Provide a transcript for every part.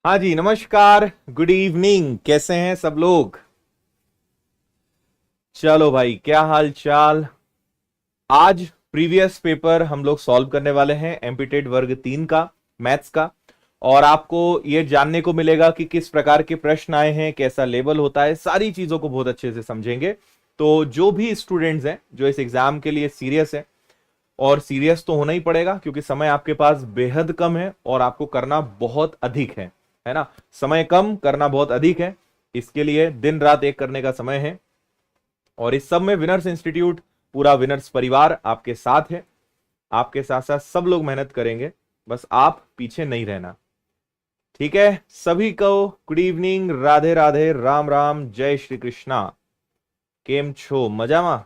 हाँ जी, नमस्कार, good evening. कैसे हैं सब लोग? चलो भाई, क्या हाल चाल। आज प्रीवियस पेपर हम लोग सॉल्व करने वाले हैं एमपीटेड वर्ग 3 का, मैथ्स का। और आपको ये जानने को मिलेगा कि किस प्रकार के प्रश्न आए हैं, कैसा लेवल होता है, सारी चीजों को बहुत अच्छे से समझेंगे। तो जो भी स्टूडेंट्स हैं जो इस एग्जाम के लिए सीरियस है, और सीरियस तो होना ही पड़ेगा क्योंकि समय आपके पास बेहद कम है और आपको करना बहुत अधिक है ना। समय कम, करना बहुत अधिक है। इसके लिए दिन रात एक करने का समय है। और इस सब में विनर्स इंस्टीट्यूट, पूरा विनर्स परिवार आपके साथ है। आपके साथ साथ सब लोग मेहनत करेंगे, बस आप पीछे नहीं रहना। ठीक है, सभी को गुड इवनिंग, राधे राधे, राम राम, जय श्री कृष्णा। केम छो, मजामा?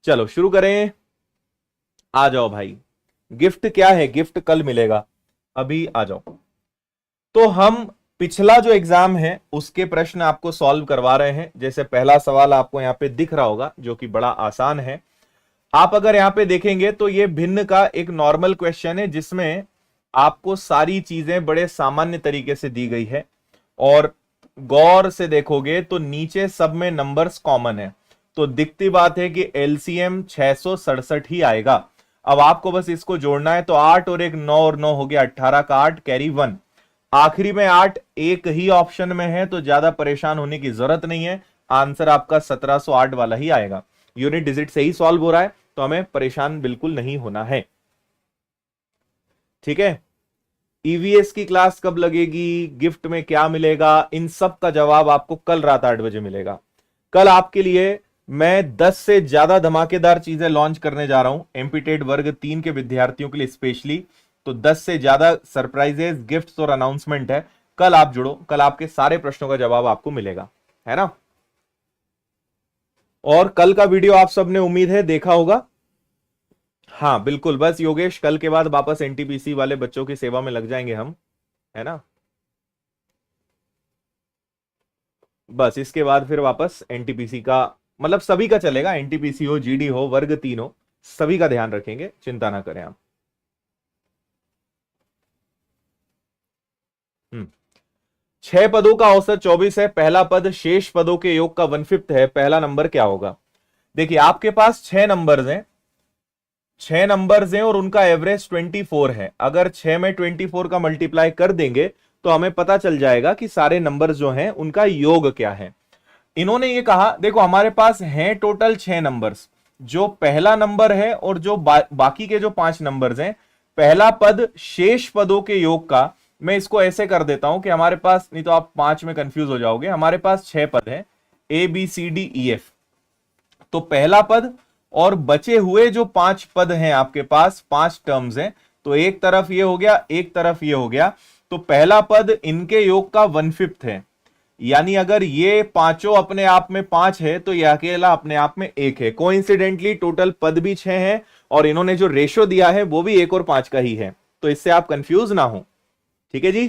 चलो शुरू करें। आ जाओ भाई। गिफ्ट क्या है? गिफ्ट कल मिलेगा, अभी आ जाओ। तो हम पिछला जो एग्जाम है उसके प्रश्न आपको सॉल्व करवा रहे हैं। जैसे पहला सवाल आपको यहां पे दिख रहा होगा, जो कि बड़ा आसान है। आप अगर यहां पे देखेंगे तो ये भिन्न का एक नॉर्मल क्वेश्चन है, जिसमें आपको सारी चीजें बड़े सामान्य तरीके से दी गई है। और गौर से देखोगे तो नीचे सब में नंबर्स कॉमन है। तो दिखती बात है कि एलसीएम 667 ही आएगा। अब आपको बस इसको जोड़ना है। तो 8 और एक 9 और 9 हो गया 18 का 8, कैरी 1। आखिरी में 8 एक ही ऑप्शन में है, तो ज्यादा परेशान होने की जरूरत नहीं है। आंसर आपका 1708 वाला ही आएगा। यूनिट डिजिट से ही सॉल्व हो रहा है, तो हमें परेशान बिल्कुल नहीं होना है। ठीक है। ईवीएस की क्लास कब लगेगी, गिफ्ट में क्या मिलेगा, इन सब का जवाब आपको कल रात 8 बजे मिलेगा। कल आपके लिए मैं 10 से ज्यादा धमाकेदार चीजें लॉन्च करने जा रहा हूं एमपीटेड वर्ग 3 के विद्यार्थियों के लिए स्पेशली। तो 10 से ज्यादा सरप्राइजेस, गिफ्ट्स और अनाउंसमेंट है। कल आप जुड़ो, कल आपके सारे प्रश्नों का जवाब आपको मिलेगा, है ना। और कल का वीडियो आप सबने उम्मीद है देखा होगा। हाँ बिल्कुल, बस योगेश, कल के बाद वापस एनटीपीसी वाले बच्चों की सेवा में लग जाएंगे हम, है ना। बस इसके बाद फिर वापस एनटीपीसी का, मतलब सभी का चलेगा, एनटीपीसी हो, जीडी हो, वर्ग 3 हो, सभी का ध्यान रखेंगे, चिंता ना करें आप। हम्म 6 पदों का औसत 24 है। पहला पद शेष पदों के योग का 1/5 है। पहला नंबर क्या होगा? देखिए, आपके पास 6 नंबर्स हैं, 6 नंबर्स हैं और उनका एवरेज 24 है। अगर 6 में 24 का मल्टीप्लाई कर देंगे तो हमें पता चल जाएगा कि सारे नंबर्स जो हैं उनका योग क्या है। इन्होंने ये कहा, देखो हमारे पास हैं टोटल 6 नंबर्स। जो पहला नंबर है और जो बाकी के जो 5 नंबर्स हैं, पहला पद शेष पदों के योग का, मैं इसको ऐसे कर देता हूं कि हमारे पास, नहीं तो आप 5 में कंफ्यूज हो जाओगे, हमारे पास 6 पद हैं, ABCDEF। तो पहला पद और बचे हुए जो 5 पद हैं आपके पास, 5 टर्म्स हैं, तो एक तरफ ये हो गया, एक तरफ ये हो गया। तो पहला पद इनके योग का 1/5 है। यानी अगर ये पांचों अपने आप में 5 है तो ये अकेला अपने आप में 1 है। कोइंसिडेंटली टोटल पद भी 6 है और इन्होंने जो रेशो दिया है वो भी 1 और 5 का ही है। तो इससे आप कंफ्यूज ना हो। ठीक है जी।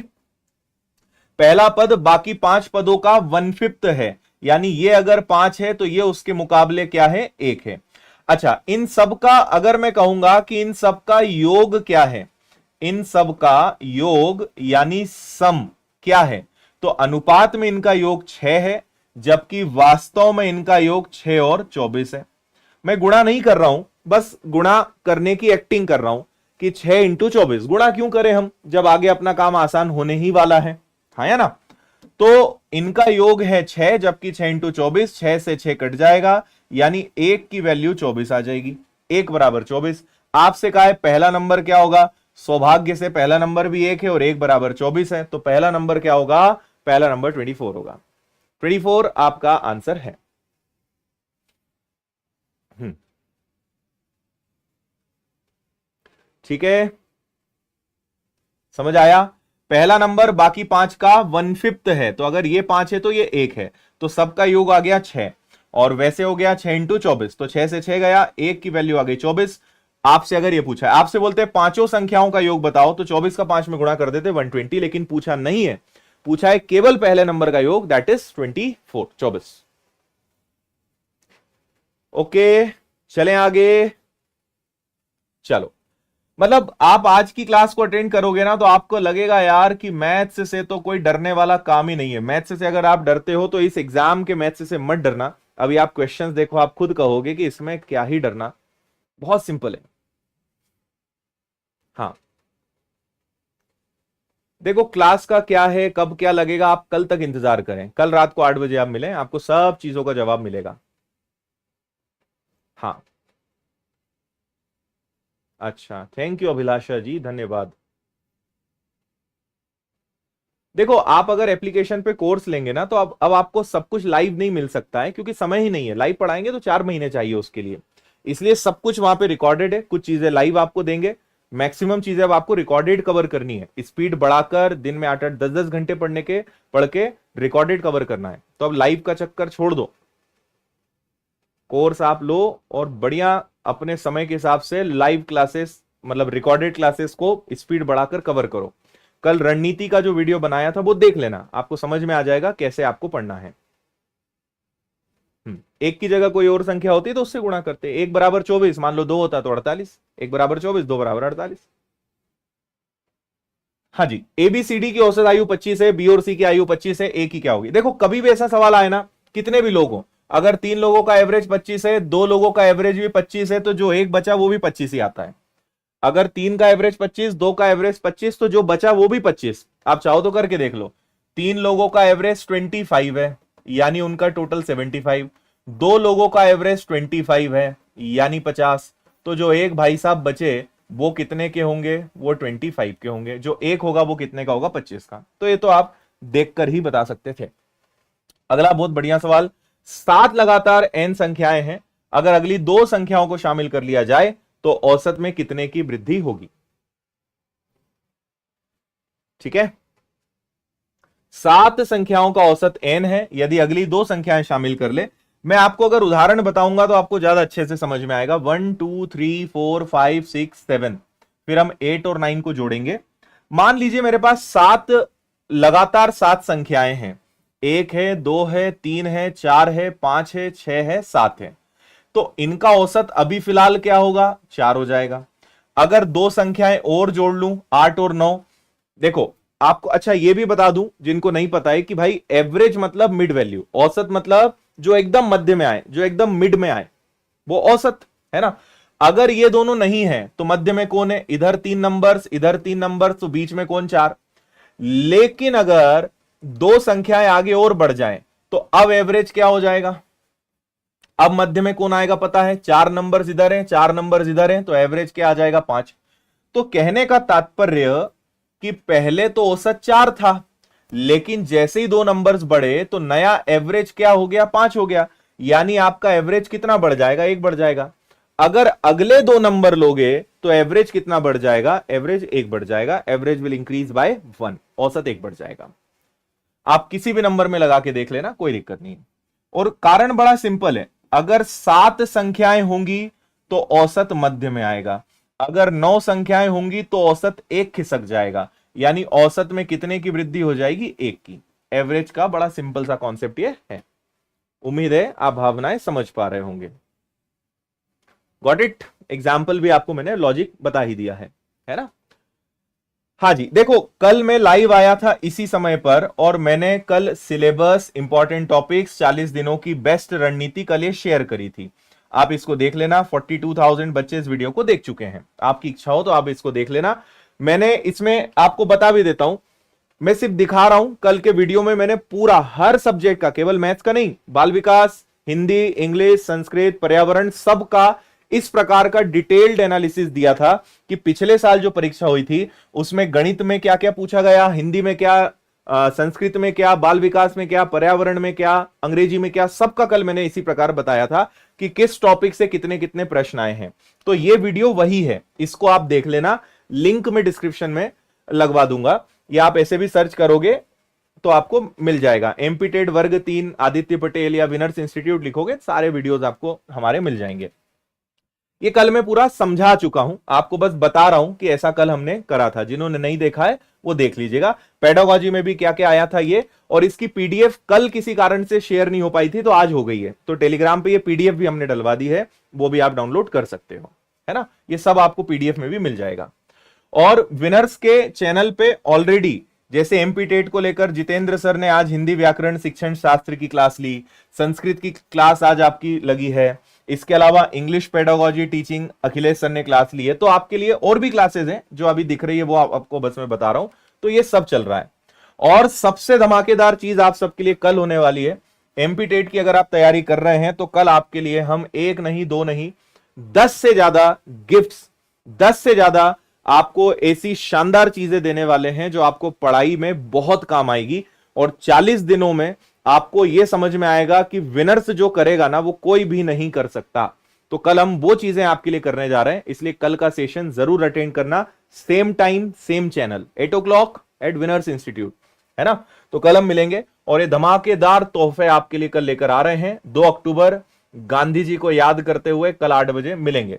पहला पद बाकी 5 पदों का 1/5 है। यानी ये अगर 5 है तो ये उसके मुकाबले क्या है? 1 है। अच्छा, इन सब का अगर मैं कहूंगा कि इन सब का योग क्या है, इन सब का योग यानी सम क्या है, तो अनुपात में इनका योग 6 है, जबकि वास्तव में इनका योग 6 और 24 है। मैं गुणा नहीं कर रहा हूं, बस गुणा करने की एक्टिंग कर रहा हूं कि 6 × 24 गुणा क्यों करें हम, जब आगे अपना काम आसान होने ही वाला है। हाँ या ना। तो इनका योग है 6, जबकि 6 × 24, 6 से 6 कट जाएगा, यानी 1 की वैल्यू 24 आ जाएगी। 1 बराबर 24। आपसे कहा है पहला नंबर क्या होगा, सौभाग्य से पहला नंबर भी 1 है और 1 बराबर 24 है, तो पहला नंबर क्या होगा? पहला नंबर 24 होगा। 24 आपका आंसर है। हम्म ठीक है, समझ आया। पहला नंबर बाकी 5 का 1/5 है, तो अगर ये 5 है तो ये 1 है, तो सबका योग आ गया 6। और वैसे हो गया 6 × 24, तो 6 से 6 गया, 1 की वैल्यू आ गई 24। आपसे अगर ये पूछा है, आपसे बोलते हैं पांचों संख्याओं का योग बताओ, तो 24 का 5 में गुणा कर देते 120, लेकिन पूछा नहीं है। पूछा है केवल पहले नंबर का योग, दैट इज 24। ओके, चलें आगे। चलो, मतलब आप आज की क्लास को अटेंड करोगे ना तो आपको लगेगा यार कि मैथ्स से तो कोई डरने वाला काम ही नहीं है। मैथ्स से अगर आप डरते हो तो इस एग्जाम के मैथ्स से मत डरना। अभी आप क्वेश्चंस देखो, आप खुद कहोगे कि इसमें क्या ही डरना, बहुत सिंपल है। हाँ, देखो क्लास का क्या है, कब क्या लगेगा, आप कल तक इंतजार करें। कल रात को 8 बजे आप मिलें, आपको सब चीजों का जवाब मिलेगा। हाँ, अच्छा, थैंक यू अभिलाषा जी, धन्यवाद। देखो आप अगर एप्लीकेशन पे कोर्स लेंगे ना तो अब आपको सब कुछ लाइव नहीं मिल सकता है, क्योंकि समय ही नहीं है। लाइव पढ़ाएंगे तो 4 महीने चाहिए उसके लिए, इसलिए सब कुछ वहां पे रिकॉर्डेड है। कुछ चीजें लाइव आपको देंगे, मैक्सिमम चीजें अब आपको रिकॉर्डेड कवर करनी है। स्पीड बढ़ाकर दिन में 8-8 10-10 घंटे पढ़ के रिकॉर्डेड कवर करना है। तो अब लाइव का चक्कर छोड़ दो, कोर्स आप लो और बढ़िया अपने समय के हिसाब से लाइव क्लासेस, मतलब रिकॉर्डेड क्लासेस को स्पीड बढ़ाकर कवर करो। कल रणनीति का जो वीडियो बनाया था वो देख लेना, आपको समझ में आ जाएगा कैसे आपको पढ़ना है। एक की जगह कोई और संख्या होती तो उससे गुणा करते। 1 बराबर 24, मान लो 2 होता तो 48। 1 बराबर 24, 2 बराबर 48। हाँ जी, एबीसीडी की औसत आयु 25 है, बी और सी की आयु 25 है, ए की क्या होगी। देखो कभी भी ऐसा सवाल आए ना, कितने भी लोग हो, अगर 3 लोगों का एवरेज 25 है, 2 लोगों का एवरेज भी 25 है, तो जो एक बचा वो भी 25 ही आता है। अगर 3 का एवरेज 25, 2 का एवरेज 25, तो जो बचा वो भी 25। आप चाहो तो करके देख लो। 3 लोगों का एवरेज 25 है, यानी उनका टोटल 75। 2 लोगों का एवरेज 25 है, यानी 50। तो जो एक भाई साहब बचे वो कितने के होंगे, वो 25 के होंगे। जो एक होगा वो कितने का होगा, 25 का। तो ये तो आप देखकर ही बता सकते थे। अगला बहुत बढ़िया सवाल, 7 लगातार n संख्याएं हैं, अगर अगली 2 संख्याओं को शामिल कर लिया जाए तो औसत में कितने की वृद्धि होगी। ठीक है, 7 संख्याओं का औसत n है, यदि अगली 2 संख्याएं शामिल कर ले। मैं आपको अगर उदाहरण बताऊंगा तो आपको ज्यादा अच्छे से समझ में आएगा। 1 2 3 4 5 6 7, फिर हम 8 और 9 को जोड़ेंगे। मान लीजिए मेरे पास 7 लगातार 7 संख्याएं हैं, 1 है, 2 है, 3 है, 4 है, 5 है, 6 है, 7 है। तो इनका औसत अभी फिलहाल क्या होगा, 4 हो जाएगा। अगर 2 संख्याएं और जोड़ लूं, 8 और 9, देखो आपको अच्छा ये भी बता दूं जिनको नहीं पता है कि भाई एवरेज मतलब मिड वैल्यू, औसत मतलब जो एकदम मध्य में आए, जो एकदम मिड में आए, वो औसत है ना। अगर ये दोनों नहीं है तो मध्य में कौन है, इधर 3 नंबर्स, इधर 3 नंबर्स, तो बीच में कौन, 4। लेकिन अगर 2 संख्याएं आगे और बढ़ जाएं तो अब एवरेज क्या हो जाएगा, अब मध्य में कौन आएगा पता है, 4 नंबर्स इधर हैं, 4 नंबर्स इधर हैं, तो एवरेज क्या आ जाएगा, 5। तो कहने का तात्पर्य कि पहले तो औसत 4 था, लेकिन जैसे ही 2 नंबर्स बढ़े तो नया एवरेज क्या हो गया, 5 हो गया। यानी आपका एवरेज कितना बढ़ जाएगा, 1 बढ़ जाएगा। अगर अगले 2 नंबर लोगे तो एवरेज कितना बढ़ जाएगा, एवरेज 1 बढ़ जाएगा। एवरेज विल इंक्रीज बाय 1, औसत 1 बढ़ जाएगा। आप किसी भी नंबर में लगा के देख लेना, कोई दिक्कत नहीं। और कारण बड़ा सिंपल है, अगर 7 संख्याएं होंगी तो औसत मध्य में आएगा, अगर 9 संख्याएं होंगी तो औसत 1 खिसक जाएगा, यानी औसत में कितने की वृद्धि हो जाएगी, 1 की। एवरेज का बड़ा सिंपल सा कॉन्सेप्ट ये है। उम्मीद है आप भावनाएं समझ पा रहे होंगे। Got it. एग्जाम्पल भी आपको मैंने लॉजिक बता ही दिया है ना। हाँ जी, देखो कल मैं लाइव आया था इसी समय पर, और मैंने कल सिलेबस, इंपॉर्टेंट टॉपिक्स, 40 दिनों की बेस्ट रणनीति कल ये शेयर करी थी। आप इसको देख लेना। 42,000 बच्चे इस वीडियो को देख चुके हैं। आपकी इच्छा हो तो आप इसको देख लेना। मैंने इसमें आपको बता भी देता हूं, मैं सिर्फ दिखा रहा हूं, कल के वीडियो में मैंने पूरा हर सब्जेक्ट का, केवल मैथ्स का नहीं, बाल विकास, हिंदी, इंग्लिश, संस्कृत, पर्यावरण, सबका इस प्रकार का डिटेल्ड एनालिसिस दिया था कि पिछले साल जो परीक्षा हुई थी उसमें गणित में क्या क्या पूछा गया, हिंदी में क्या, संस्कृत में क्या, बाल विकास में क्या, पर्यावरण में क्या, अंग्रेजी में क्या, सबका कल मैंने इसी प्रकार बताया था कि किस टॉपिक से कितने कितने प्रश्न आए हैं। तो ये वीडियो वही है, इसको आप देख लेना। लिंक में डिस्क्रिप्शन में लगवा दूंगा, या आप ऐसे भी सर्च करोगे तो आपको मिल जाएगा। एमपीटेड वर्ग 3 आदित्य पटेल या विनर्स इंस्टीट्यूट लिखोगे, सारे वीडियोस आपको हमारे मिल जाएंगे। ये कल मैं पूरा समझा चुका हूं, आपको बस बता रहा हूं कि ऐसा कल हमने करा था। जिन्होंने नहीं देखा है वो देख लीजिएगा। पेडागोजी में भी क्या क्या आया था ये, और इसकी पीडीएफ कल किसी कारण से शेयर नहीं हो पाई थी तो आज हो गई है। तो टेलीग्राम पे ये पीडीएफ भी हमने डलवा दी है, वो भी आप डाउनलोड कर सकते हो, है ना, ये सब आपको पीडीएफ में भी मिल जाएगा। और विनर्स के चैनल पे ऑलरेडी जैसे एमपी टेट को लेकर जितेंद्र सर ने आज हिंदी व्याकरण शिक्षण शास्त्र की क्लास ली, संस्कृत की क्लास आज आपकी लगी है, इसके अलावा English pedagogy teaching Akhilesh sir ने क्लास ली है, तो आपके लिए और भी क्लासेस हैं जो अभी दिख रही है, वो आपको बस मैं बता रहा हूं। तो ये सब चल रहा है। और सबसे धमाकेदार चीज आप सबके लिए कल होने वाली है। एमपी टेट की अगर आप तैयारी कर रहे हैं तो कल आपके लिए हम एक नहीं, दो नहीं, 10 से ज्यादा गिफ्ट्स, 10 से ज्यादा आपको ऐसी शानदार चीजें देने वाले हैं जो आपको पढ़ाई में बहुत काम आएगी। और 40 दिनों में आपको यह समझ में आएगा कि विनर्स जो करेगा ना वो कोई भी नहीं कर सकता। तो कल हम वो चीजें आपके लिए करने जा रहे हैं, इसलिए कल का सेशन जरूर अटेंड करना। Same time same channel 8 o'clock at winners institute, है ना। तो कल हम मिलेंगे और ये धमाकेदार तोहफे आपके लिए कल लेकर आ रहे हैं। 2 अक्टूबर गांधी जी को याद करते हुए कल 8 बजे मिलेंगे,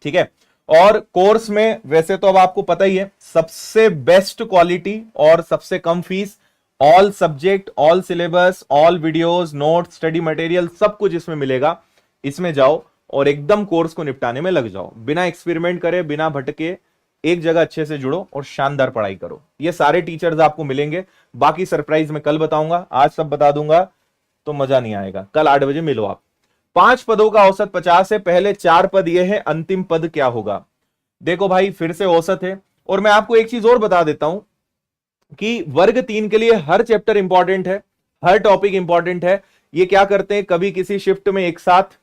ठीक है। और कोर्स में वैसे तो अब आपको पता ही है, सबसे बेस्ट क्वालिटी और सबसे कम fees, all subject, all syllabus, all videos, notes, study material, सब कुछ इसमें मिलेगा। इसमें जाओ और एकदम कोर्स को निपटाने में लग जाओ, बिना एक्सपेरिमेंट करे, बिना भटके, एक जगह अच्छे से जुड़ो और शानदार पढ़ाई करो। ये सारे टीचर्स आपको मिलेंगे। बाकी सरप्राइज मैं कल बताऊंगा, आज सब बता दूंगा तो मजा नहीं आएगा। कल 8 बजे मिलो आप। 5 पदों का औसत 50 है, पहले 4 पद ये है, अंतिम पद क्या होगा। देखो भाई, फिर से औसत है। और मैं आपको एक चीज और बता देता हूं कि वर्ग 3 के लिए हर चैप्टर इंपॉर्टेंट है, हर टॉपिक इंपॉर्टेंट है। ये क्या करते हैं, कभी किसी शिफ्ट में एक साथ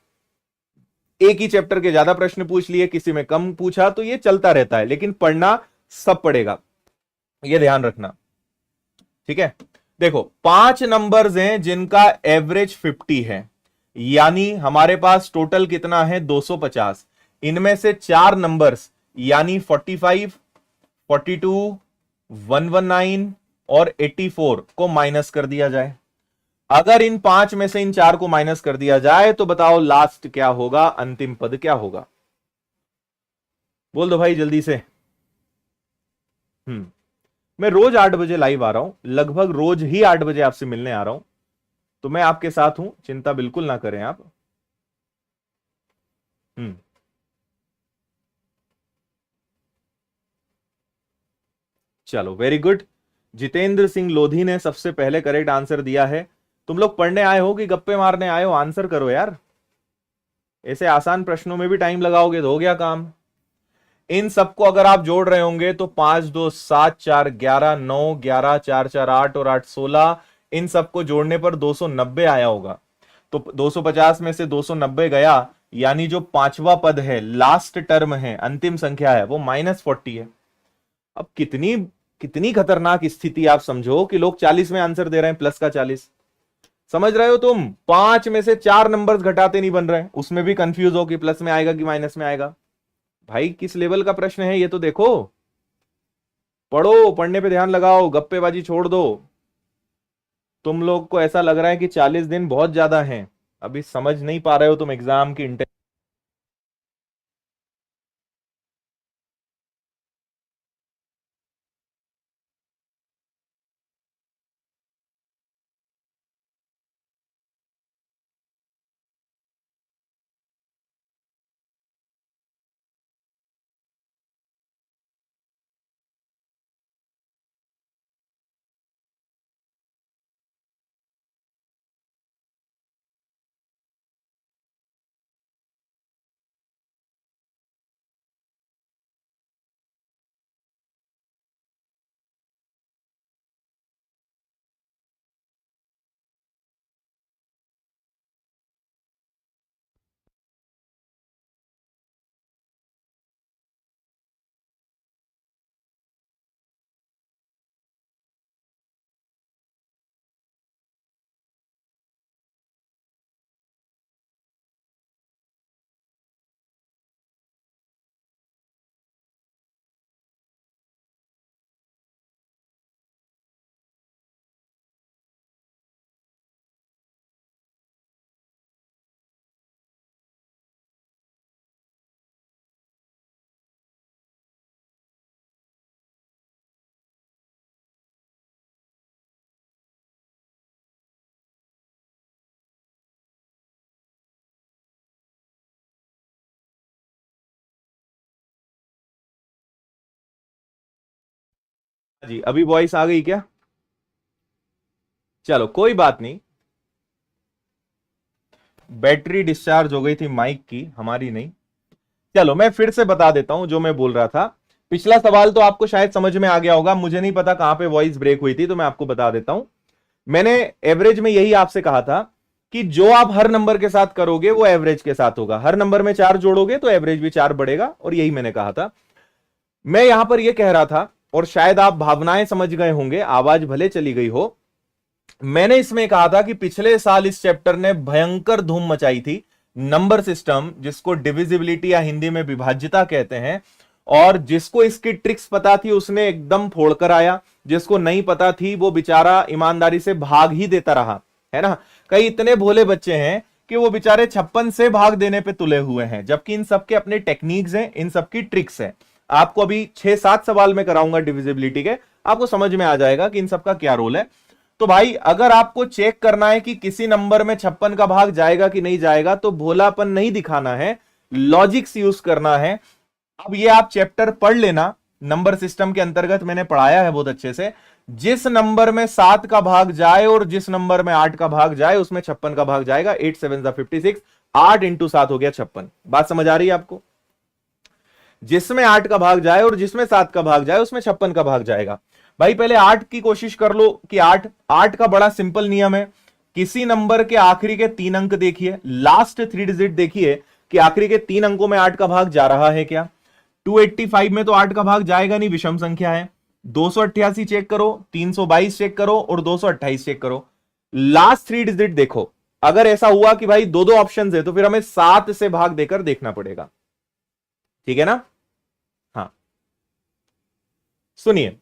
एक ही चैप्टर के ज्यादा प्रश्न पूछ लिए, किसी में कम पूछा, तो ये चलता रहता है, लेकिन पढ़ना सब पड़ेगा, ये ध्यान रखना, ठीक है। देखो 5 नंबर्स हैं जिनका एवरेज 50 है, यानी हमारे पास टोटल कितना है 250। इनमें से 4 नंबर्स यानी 45, 42, 119 और 84 को माइनस कर दिया जाए। अगर इन 5 में से इन 4 को माइनस कर दिया जाए तो बताओ लास्ट क्या होगा, अंतिम पद क्या होगा। बोल दो भाई जल्दी से। मैं रोज 8 बजे लाइव आ रहा हूं, लगभग रोज ही 8 बजे आपसे मिलने आ रहा हूं, तो मैं आपके साथ हूं, चिंता बिल्कुल ना करें आप। हम्म चलो वेरी गुड। जितेंद्र सिंह लोधी ने सबसे पहले करेक्ट आंसर दिया है। तुम लोग पढ़ने आए हो कि गप्पे मारने आए हो, आंसर करो यार। ऐसे आसान प्रश्नों में भी टाइम लगाओगे तो हो गया काम। इन सबको अगर आप जोड़ रहे होंगे तो 5 2 7 4 11 9 11 4 4 8 और 8 16, इन सबको जोड़ने पर 290 आया होगा। तो 250 में से 290 गया, यानी जो पांचवा पद है, लास्ट टर्म है, अंतिम संख्या है, वो -40 है। अब कितनी कितनी खतरनाक स्थिति आप समझो कि लोग 40 में आंसर दे रहे हैं, प्लस का 40। समझ रहे हो तुम, 5 में से 4 नंबर्स घटाते नहीं बन रहे हैं, उसमें भी कंफ्यूज हो कि प्लस में आएगा कि माइनस में आएगा। भाई किस लेवल का प्रश्न है ये तो देखो। पढ़ो, पढ़ने पे ध्यान लगाओ, गप्पेबाजी छोड़ दो। तुम लोग को ऐसा लग रहा है कि 40 दिन बहुत ज्यादा हैं, अभी समझ नहीं पा रहे हो तुम एग्जाम की जी अभी वॉइस आ गई क्या? चलो कोई बात नहीं, बैटरी डिस्चार्ज हो गई थी माइक की, हमारी नहीं। चलो मैं फिर से बता देता हूं जो मैं बोल रहा था। पिछला सवाल तो आपको शायद समझ में आ गया होगा, मुझे नहीं पता कहां पे वॉइस ब्रेक हुई थी, तो मैं आपको बता देता हूं। मैंने एवरेज में यही आपसे कहा था कि जो आप हर नंबर के साथ करोगे वो एवरेज के साथ होगा, हर नंबर में 4 जोड़ोगे तो एवरेज भी 4 बढ़ेगा, और यही मैंने कहा था। मैं यहां पर यह कह रहा था, और शायद आप भावनाएं समझ गए होंगे, आवाज भले चली गई हो। मैंने इसमें कहा था कि पिछले साल इस चैप्टर ने भयंकर धूम मचाई थी, नंबर सिस्टम, जिसको डिविजिबिलिटी या हिंदी में विभाज्यता कहते हैं, और जिसको इसकी ट्रिक्स पता थी उसने एकदम फोड़कर आया, जिसको नहीं पता थी वो बेचारा ईमानदारी से भाग ही देता रहा, है ना। कई इतने भोले बच्चे हैं कि वो बेचारे 56 से भाग देने पे तुले हुए हैं, जबकि इन सबके अपने टेक्निक्स हैं, इन सबकी ट्रिक्स हैं। आपको अभी 6-7 सवाल में कराऊंगा डिविजिबिलिटी के, आपको समझ में आ जाएगा कि इन सबका क्या रोल है। तो भाई अगर आपको चेक करना है कि किसी नंबर में 56 का भाग जाएगा कि नहीं जाएगा, तो भोलापन नहीं दिखाना है, लॉजिक्स यूज करना है। अब ये आप चैप्टर पढ़ लेना, नंबर सिस्टम के अंतर्गत मैंने पढ़ाया है बहुत अच्छे से। जिस नंबर में 7 का भाग जाए और जिस नंबर में 8 का भाग जाए उसमें 56 का भाग जाएगा। 8 7 56, 8 इंटू 7 हो गया 56। बात समझ आ रही है आपको? जिसमें 8 का भाग जाए और जिसमें 7 का भाग जाए उसमें 56 का भाग जाएगा। भाई पहले 8 की कोशिश कर लो कि 8 का बड़ा सिंपल नियम है, किसी नंबर के आखिरी के 3 अंक देखिए, लास्ट 3 डिजिट देखिए कि आखिरी के 3 अंकों में 8 का भाग जा रहा है क्या। 285 में तो 8 का भाग जाएगा नहीं, विषम संख्या है। 288 चेक करो, 322 चेक करो और 228 चेक करो, लास्ट 3 डिजिट देखो। अगर ऐसा हुआ कि भाई दो दो ऑप्शन है तो फिर हमें 7 से भाग देकर देखना पड़ेगा, ठीक है ना। हाँ सुनिए,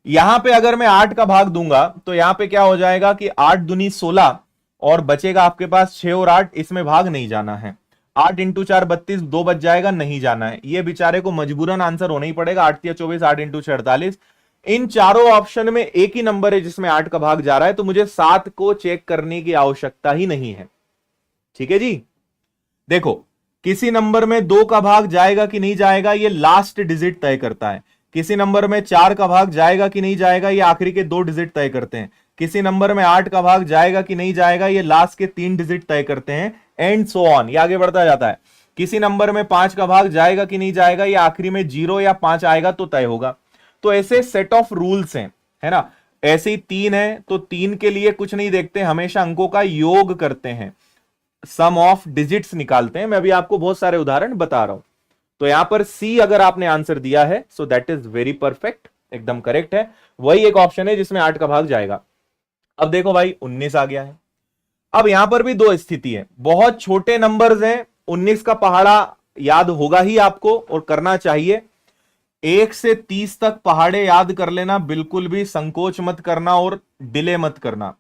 यहां पे अगर मैं 8 का भाग दूंगा तो यहां पे क्या हो जाएगा कि 8 दूनी 16 और बचेगा आपके पास 6 और 8, इसमें भाग नहीं जाना है। 8 इंटू 4 32, 2 बच जाएगा, नहीं जाना है। ये बेचारे को मजबूरन आंसर होना ही पड़ेगा। 8 या 24, 8 इंटू 6 48। इन चारों ऑप्शन में एक ही नंबर है जिसमें 8 का भाग जा रहा है, तो मुझे 7 को चेक करने की आवश्यकता ही नहीं है, ठीक है जी। देखो किसी नंबर में 2 का भाग जाएगा कि नहीं जाएगा ये लास्ट डिजिट तय करता है, किसी नंबर में 4 का भाग जाएगा कि नहीं जाएगा ये आखिरी के 2 डिजिट तय करते हैं, किसी नंबर में 8 का भाग जाएगा कि नहीं जाएगा ये लास्ट के 3 डिजिट तय करते हैं, एंड सो ऑन, ये आगे बढ़ता जाता है। किसी नंबर में 5 का भाग जाएगा कि नहीं जाएगा ये आखिरी में 0 या 5 आएगा तो तय होगा। तो ऐसे सेट ऑफ रूल्स हैं, है ना। ऐसे ही 3 है तो 3 के लिए कुछ नहीं देखते, हमेशा अंकों का योग करते हैं, सम ऑफ डिजिट्स निकालते हैं। मैं अभी आपको बहुत सारे उदाहरण बता रहा हूं। तो यहां पर सी अगर आपने आंसर दिया है so that is very perfect, एकदम करेक्ट है। वही एक ऑप्शन है जिसमें 8 का भाग जाएगा। अब देखो भाई 19 आ गया है। अब यहां पर भी दो स्थिति है, बहुत छोटे नंबर्स हैं, 19 का पहाड़ा याद होगा ही आपको और करना चाहिए। 1 से 30 तक पहाड़े याद कर लेना, बिल्कुल भी संकोच मत करना और डिले मत करना।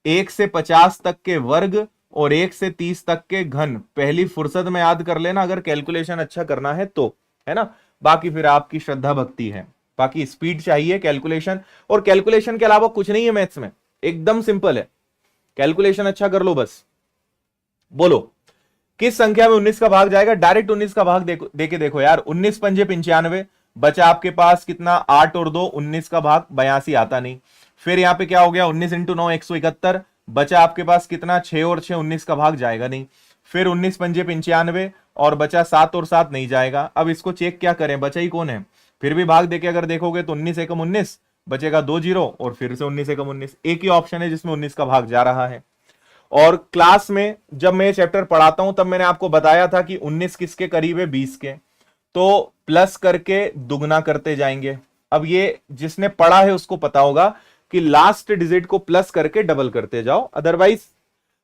1 से 50 तक के वर्ग और 1 से 30 तक के घन पहली फुर्सत में याद कर लेना, अगर कैलकुलेशन अच्छा करना है तो, है ना। बाकी फिर आपकी श्रद्धा भक्ति है, बाकी स्पीड चाहिए कैलकुलेशन, और कैलकुलेशन के अलावा कुछ नहीं है मैथ्स में, एकदम सिंपल है, कैलकुलेशन अच्छा कर लो बस। बोलो किस संख्या में 19 का भाग जाएगा, डायरेक्ट 19 का भाग देके देखो यार। 19 पंजे 95, बचा आपके पास कितना, 8 और 2, 19 का भाग 82 आता नहीं। फिर यहां पे क्या हो गया, 19 इंटू 9 171, बचा आपके पास कितना, 6 और 6, 19 का भाग जाएगा नहीं। फिर 19 पंजे 95 और बचा 7 और 7 नहीं जाएगा। अब इसको चेक क्या करें, बचा ही कौन है, फिर भी भाग देके अगर देखोगे तो 19 एकम 19, बचेगा 2 जीरो और फिर से 19 एकम 19, एक ही ऑप्शन है जिसमें 19 का भाग जा रहा है। और क्लास में जब मैं चैप्टर पढ़ाता हूं तब मैंने आपको बताया था कि 19 किसके करीब है, 20 के, तो प्लस करके दुगना करते जाएंगे। अब ये जिसने पढ़ा है उसको पता होगा कि लास्ट डिजिट को प्लस करके डबल करते जाओ, अदरवाइज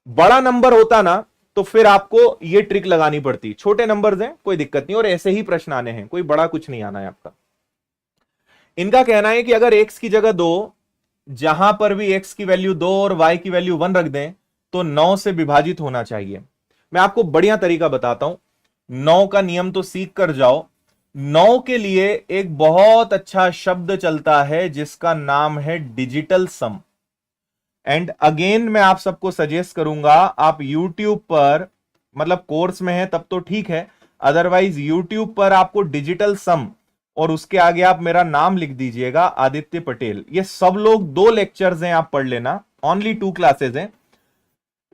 बड़ा नंबर होता ना तो फिर आपको ये ट्रिक लगानी पड़ती। छोटे नंबर्स हैं कोई दिक्कत नहीं, और ऐसे ही प्रश्न आने हैं, कोई बड़ा कुछ नहीं आना है आपका। इनका कहना है कि अगर x की जगह 2, जहां पर भी x की वैल्यू 2 और y की वैल्यू 1 रख दें तो 9 से विभाजित होना चाहिए। मैं आपको बढ़िया तरीका बताता हूं, 9 का नियम तो सीख कर जाओ। 9 के लिए एक बहुत अच्छा शब्द चलता है जिसका नाम है डिजिटल सम। एंड अगेन मैं आप सबको सजेस्ट करूंगा, आप YouTube पर, मतलब कोर्स में है तब तो ठीक है, अदरवाइज YouTube पर आपको डिजिटल सम और उसके आगे आप मेरा नाम लिख दीजिएगा, आदित्य पटेल। ये सब लोग 2 लेक्चर्स हैं, आप पढ़ लेना, ओनली 2 क्लासेस हैं,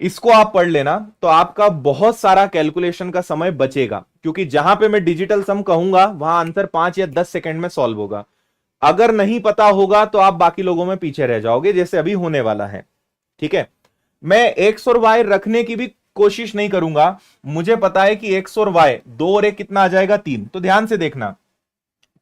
इसको आप पढ़ लेना, तो आपका बहुत सारा कैलकुलेशन का समय बचेगा, क्योंकि जहां पे मैं डिजिटल सम कहूंगा वहां आंसर 5 या 10 सेकंड में सॉल्व होगा। अगर नहीं पता होगा तो आप बाकी लोगों में पीछे रह जाओगे, जैसे अभी होने वाला है। ठीक है, मैं एक्स और वाई रखने की भी कोशिश नहीं करूंगा, मुझे पता है कि एक्स और वाई, 2 और 1 कितना आ जाएगा, 3। तो ध्यान से देखना,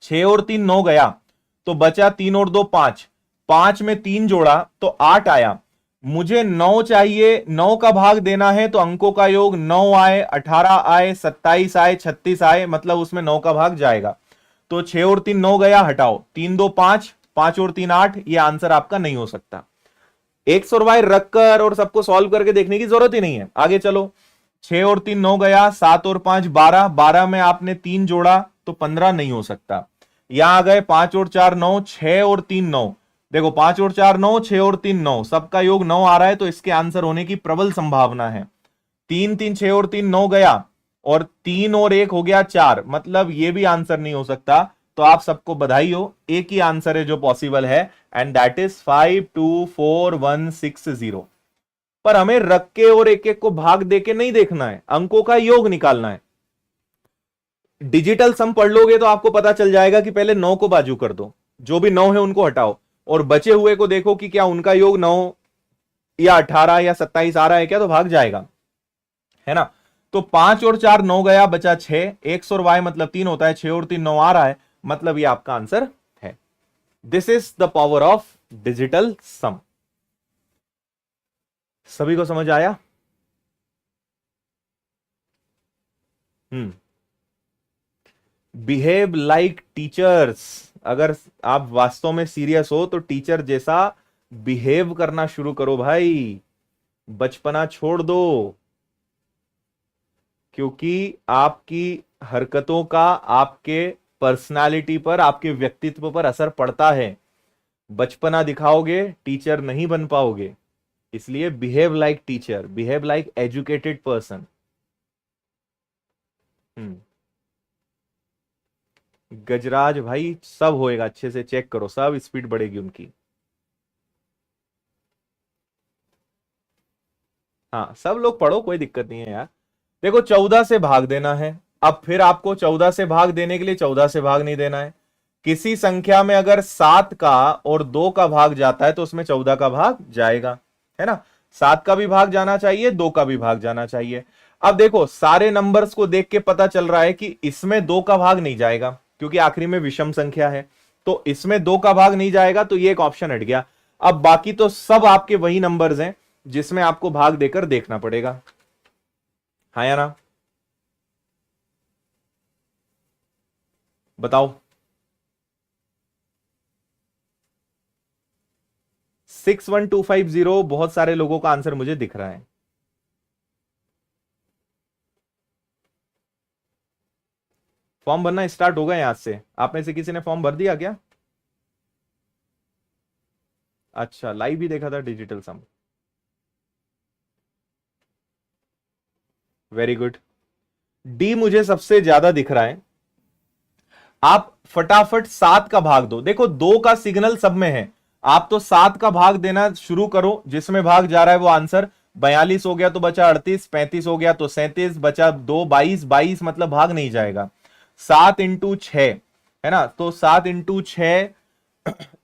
6 और 3 9 गया, तो बचा 3 और 2 5, 5 में 3 जोड़ा तो 8 आया। मुझे 9 चाहिए, 9 का भाग देना है तो अंकों का योग 9 आए, 18 आए, 27 आए, 36 आए, मतलब उसमें 9 का भाग जाएगा। तो 6 और 3 9 गया, हटाओ, 3 2 5, 5 और 3 8, ये आंसर आपका नहीं हो सकता। एक्स और वाई रखकर और सबको सॉल्व करके देखने की जरूरत ही नहीं है। आगे चलो, 6 और 3 9 गया, 7 और 5 12, 12 में आपने 3 जोड़ा तो 15 नहीं हो सकता। यहां आ गए 5 और 4 9, 6 और 3 9, देखो 5 और 4 9, 6 और 3 9, सबका योग 9 आ रहा है, तो इसके आंसर होने की प्रबल संभावना है। 3 3 6 और 3 9 गया, और 3 और 1 हो गया 4, मतलब ये भी आंसर नहीं हो सकता। तो आप सबको बधाई हो, एक ही आंसर है जो पॉसिबल है, एंड दैट इज 524160। पर हमें रख के और एक एक को भाग देके नहीं देखना है, अंकों का योग निकालना है। डिजिटल सम पढ़ लोगे तो आपको पता चल जाएगा कि पहले 9 को बाजू कर दो, जो भी 9 है उनको हटाओ, और बचे हुए को देखो कि क्या उनका योग 9 या 18 या 27 आ रहा है क्या, तो भाग जाएगा, है ना। तो 5 और 4 9 गया, बचा 6, एक्स और वाई मतलब 3 होता है, 6 और 3 9 आ रहा है, मतलब ये आपका आंसर है। This is the power of digital sum. सभी को समझ आया? Behave like teachers. अगर आप वास्तव में सीरियस हो तो टीचर जैसा बिहेव करना शुरू करो भाई, बचपना छोड़ दो, क्योंकि आपकी हरकतों का आपके पर्सनालिटी पर, आपके व्यक्तित्व पर असर पड़ता है। बचपना दिखाओगे टीचर नहीं बन पाओगे, इसलिए behave like teacher, behave like educated person. Gajraj भाई सब होएगा, अच्छे से चेक करो, सब स्पीड बढ़ेगी उनकी। हाँ सब लोग पढ़ो, कोई दिक्कत नहीं है यार। देखो 14 से भाग देना है, अब फिर आपको 14 से भाग देने के लिए 14 से भाग नहीं देना है। किसी संख्या में अगर 7 का और 2 का भाग जाता है तो उसमें 14 का भाग जाएगा, है ना। 7 का भी भाग जाना चाहिए, 2 का भी भाग जाना चाहिए। अब देखो सारे नंबर्स को देख के पता चल रहा है कि इसमें 2 का भाग नहीं जाएगा, क्योंकि आखिरी में विषम संख्या है, तो इसमें 2 का भाग नहीं जाएगा, तो ये एक ऑप्शन हट गया। अब बाकी तो सब आपके वही नंबर्स हैं जिसमें आपको भाग देकर देखना पड़ेगा, हाँ या ना, बताओ। 61250 बहुत सारे लोगों का आंसर मुझे दिख रहा है। फॉर्म भरना स्टार्ट होगा यहां से, आप में से किसी ने फॉर्म भर दिया क्या? अच्छा, लाइव भी देखा था डिजिटल सम, वेरी गुड। डी मुझे सबसे ज्यादा दिख रहा है, आप फटाफट 7 का भाग दो। देखो 2 का सिग्नल सब में है, आप तो 7 का भाग देना शुरू करो, जिसमें भाग जा रहा है वो आंसर। 42 हो गया तो बचा 38, 35 हो गया तो 37, बचा 2 22, 22 मतलब भाग नहीं जाएगा। 7 इंटू 6 है ना, तो 7 इंटू 6,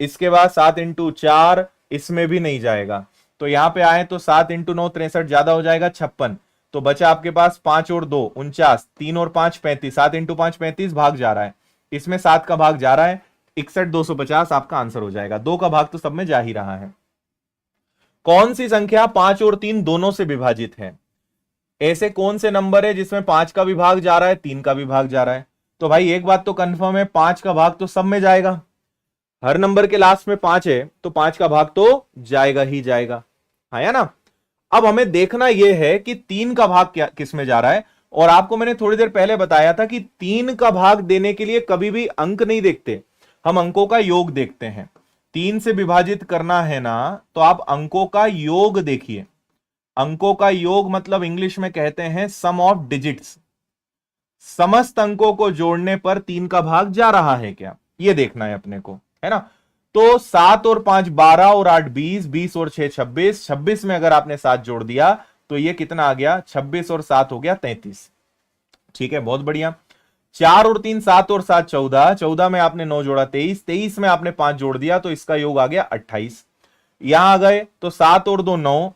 इसके बाद 7 इंटू 4, इसमें भी नहीं जाएगा। तो यहां पे आए तो 7 इंटू 9 63, ज्यादा हो जाएगा 56, तो बचा आपके पास 5 और 2 49, 3 और 5 35, 7 इंटू 5 35, भाग जा रहा है, इसमें 7 का भाग जा रहा है, 61 250 आपका आंसर हो जाएगा। 2 का भाग तो सब में जा ही रहा है। कौन सी संख्या 5 और 3 दोनों से विभाजित है? ऐसे कौन से नंबर है जिसमें 5 का भी भाग जा रहा है, 3 का भी भाग जा रहा है? तो भाई एक बात तो कंफर्म है, 5 का भाग तो सब में जाएगा, हर नंबर के लास्ट में 5 है, तो 5 का भाग तो जाएगा ही जाएगा, हाँ या ना। अब हमें देखना यह है कि 3 का भाग क्या किस में जा रहा है, और आपको मैंने थोड़ी देर पहले बताया था कि 3 का भाग देने के लिए कभी भी अंक नहीं देखते, हम अंकों का योग देखते हैं। 3 से विभाजित करना है ना, तो आप अंकों का योग देखिए। अंकों का योग मतलब इंग्लिश में कहते हैं सम ऑफ डिजिट्स। समस्त अंकों को जोड़ने पर 3 का भाग जा रहा है क्या, ये देखना है अपने को, है ना। तो 7 और 5 12 और 8 20, 20 और 6 26, 26 में अगर आपने 7 जोड़ दिया तो ये कितना आ गया, 26 और 7 हो गया 33। ठीक है, बहुत बढ़िया। 4 और 3 7 और 7 14, 14 में आपने 9 जोड़ा 23, 23 में आपने 5 जोड़ दिया तो इसका योग आ गया 28। यहां आ गए तो 7 और 2 9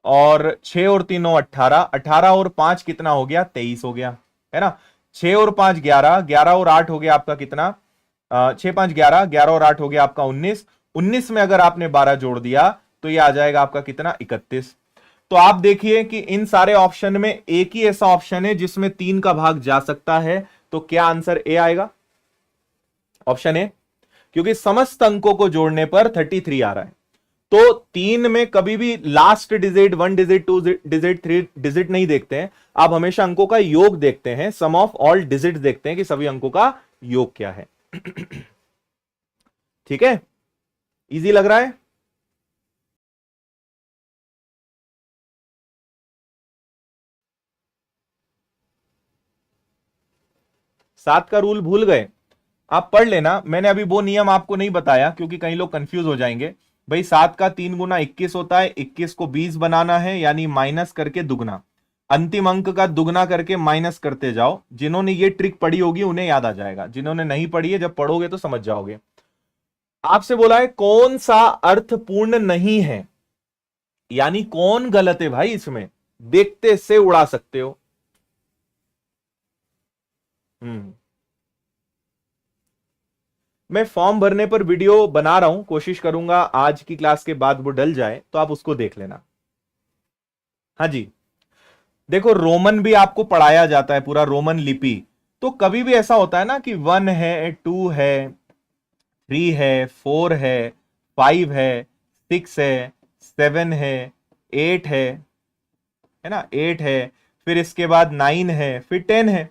और 6 और 3 9 18, 18 और 5 कितना हो गया, 23 हो गया, है ना। 6 और 5 11, 11 और 8 हो गया आपका कितना, 6 5 11, 11 और 8 हो गया आपका 19, 19 में अगर आपने 12 जोड़ दिया तो ये आ जाएगा आपका कितना, 31। तो आप देखिए कि इन सारे ऑप्शन में एक ही ऐसा ऑप्शन है जिसमें 3 का भाग जा सकता है, तो क्या आंसर ए आएगा, ऑप्शन ए, क्योंकि समस्त अंकों को जोड़ने पर 33 आ रहा है। तो 3 में कभी भी last digit, 1 digit, 2 digit, 3 digit नहीं देखते हैं, आप हमेशा अंकों का योग देखते हैं, सम ऑफ ऑल डिजिट देखते हैं कि सभी अंकों का योग क्या है। ठीक है, इजी लग रहा है। सात का रूल भूल गए, आप पढ़ लेना, मैंने अभी वो नियम आपको नहीं बताया क्योंकि कई लोग कंफ्यूज हो जाएंगे। भाई 7 का 3 गुना 21 होता है, 21 को 20 बनाना है, यानी माइनस करके दुगना, अंतिम अंक का दुगना करके माइनस करते जाओ। जिन्होंने ये ट्रिक पढ़ी होगी उन्हें याद आ जाएगा, जिन्होंने नहीं पढ़ी है जब पढ़ोगे तो समझ जाओगे। आपसे बोला है कौन सा अर्थपूर्ण नहीं है, यानी कौन गलत है भाई, इसमें देखते से उड़ा सकते हो। हम्म, मैं फॉर्म भरने पर वीडियो बना रहा हूं, कोशिश करूंगा आज की क्लास के बाद वो डल जाए तो आप उसको देख लेना। हाँ जी, देखो रोमन भी आपको पढ़ाया जाता है, पूरा रोमन लिपि। तो कभी भी ऐसा होता है ना कि 1 है, 2 है, 3 है, 4 है, 5 है, 6 है, 7 है, 8 है ना, 8 है, फिर इसके बाद 9 है, फिर 10 है,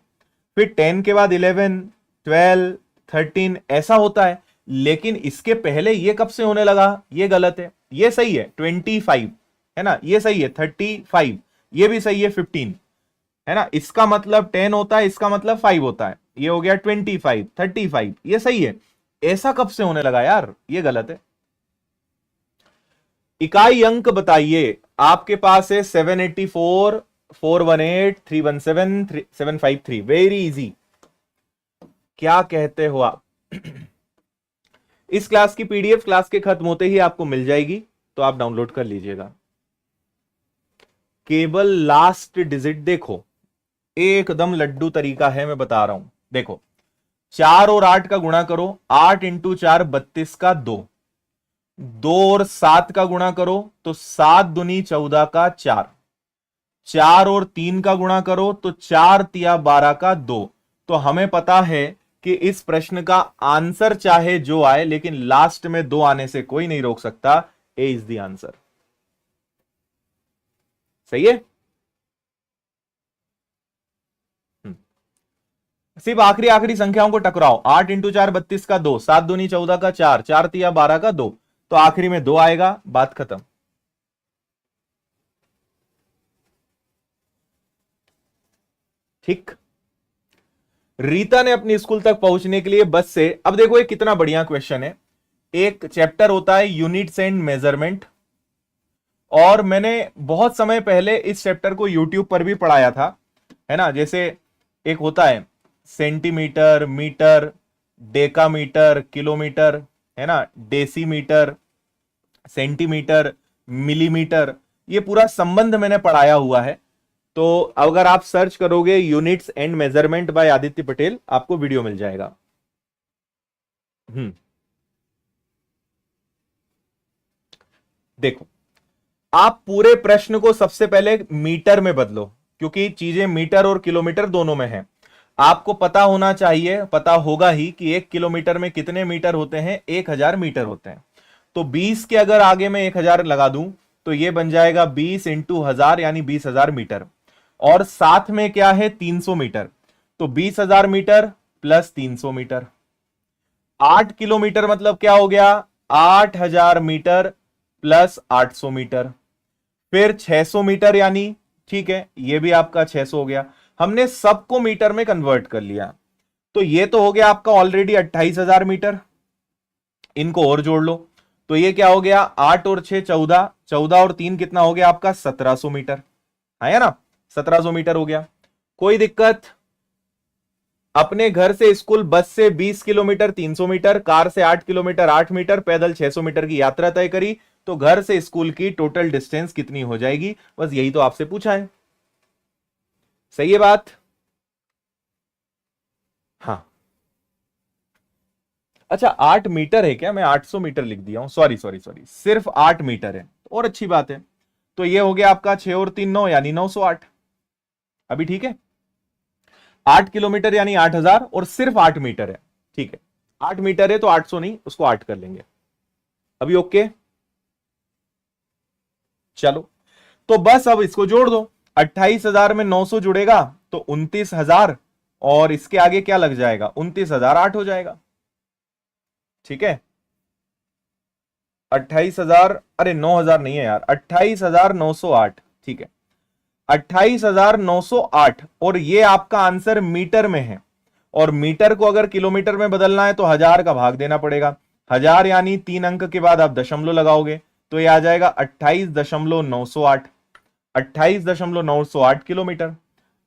फिर 10 के बाद 11, 12, 13 ऐसा होता है। लेकिन इसके पहले ये कब से होने लगा, ये गलत है, ये सही है 25, है ना, ये सही है 35, ये भी सही है 15, है ना। इसका मतलब 10 होता है, इसका मतलब 5 होता है, ये हो गया 25, 35, ये सही है। ऐसा कब से होने लगा यार, ये गलत है। इकाई अंक बताइए, आपके पास है 784, 418, 317, 753, वेरी इजी। क्या कहते हो आप? इस क्लास की पीडीएफ क्लास के खत्म होते ही आपको मिल जाएगी, तो आप डाउनलोड कर लीजिएगा। केवल लास्ट डिजिट देखो, एकदम लड्डू तरीका है, मैं बता रहा हूं। देखो 4 और 8 का गुणा करो, 8 इंटू 4 32 का 2, 2 और 7 का गुणा करो तो 7 दूनी 14 का 4, 4 और 3 का गुणा करो तो 4 तिया 12 का 2। तो हमें पता है कि इस प्रश्न का आंसर चाहे जो आए, लेकिन लास्ट में 2 आने से कोई नहीं रोक सकता। ए इज द आंसर, सही है। सिर्फ आखिरी आखिरी संख्याओं को टकराओ, 8 इंटू 4 32 का 2, 7 दूनी 14 का 4, 4 तिया 12 का 2, तो आखिरी में 2 आएगा, बात खत्म। ठीक। रीता ने अपनी स्कूल तक पहुंचने के लिए बस से, अब देखो ये कितना बढ़िया क्वेश्चन है। एक चैप्टर होता है यूनिट्स एंड मेजरमेंट, और मैंने बहुत समय पहले इस चैप्टर को यूट्यूब पर भी पढ़ाया था, है ना। जैसे एक होता है सेंटीमीटर, मीटर, डेकामीटर, किलोमीटर, है ना, डेसीमीटर, सेंटीमीटर, मिलीमीटर, ये पूरा संबंध मैंने पढ़ाया हुआ है। तो अगर आप सर्च करोगे units and measurement by Aditya Patel, आपको वीडियो मिल जाएगा। देखो आप पूरे प्रश्न को सबसे पहले मीटर में बदलो, क्योंकि चीजें मीटर और किलोमीटर दोनों में हैं। आपको पता होना चाहिए, पता होगा ही कि 1 किलोमीटर में कितने मीटर होते हैं, 1000 मीटर होते हैं। तो 20 के अगर आगे में 1000 लगा दूं तो ये बन जाएगा 20 इंटू 1000, यानी 20,000 मीटर। और साथ में क्या है, 300 मीटर, तो 20,000 मीटर प्लस 300 मीटर। 8 किलोमीटर मतलब क्या हो गया, 8000 मीटर प्लस 800 मीटर। फिर 600 मीटर, यानी ठीक है ये भी आपका 600 हो गया। हमने सबको मीटर में कन्वर्ट कर लिया। तो ये तो हो गया आपका ऑलरेडी 28,000 मीटर, इनको और जोड़ लो तो ये क्या हो गया, 8 और 6 14, 14 और 3 कितना हो गया आपका 1700 मीटर, है ना, 1700 मीटर हो गया। कोई दिक्कत? अपने घर से स्कूल बस से 20 किलोमीटर 300 मीटर, कार से 8 किलोमीटर 8 मीटर, पैदल 600 मीटर की यात्रा तय करी, तो घर से स्कूल की टोटल डिस्टेंस कितनी हो जाएगी? बस यही तो आपसे पूछा है। सही है बात? हाँ, अच्छा 8 मीटर है क्या? मैं 800 मीटर लिख दिया हूं, सॉरी सॉरी सॉरी, सिर्फ 8 मीटर है और अच्छी बात है। तो ये हो गया आपका 6 और 3 9 यानी 908। अभी ठीक है, 8 किलोमीटर यानी 8000 और सिर्फ 8 मीटर है, ठीक है, 8 मीटर है तो 800 नहीं, उसको 8 कर लेंगे। अभी ओके, चलो तो बस अब इसको जोड़ दो, 28,000 में 900 जुड़ेगा तो 29,000, और इसके आगे क्या लग जाएगा, 29,008 हो जाएगा, ठीक है। 28,000, अरे 9,000 नहीं है यार, 28,908, ठीक है, 28,908, और ये आपका आंसर मीटर में है, और मीटर को अगर किलोमीटर में बदलना है तो 1000 का भाग देना पड़ेगा, 1000 यानी 3 अंक के बाद आप दशमलव लगाओगे तो ये आ जाएगा 28,908, 28,908 किलोमीटर,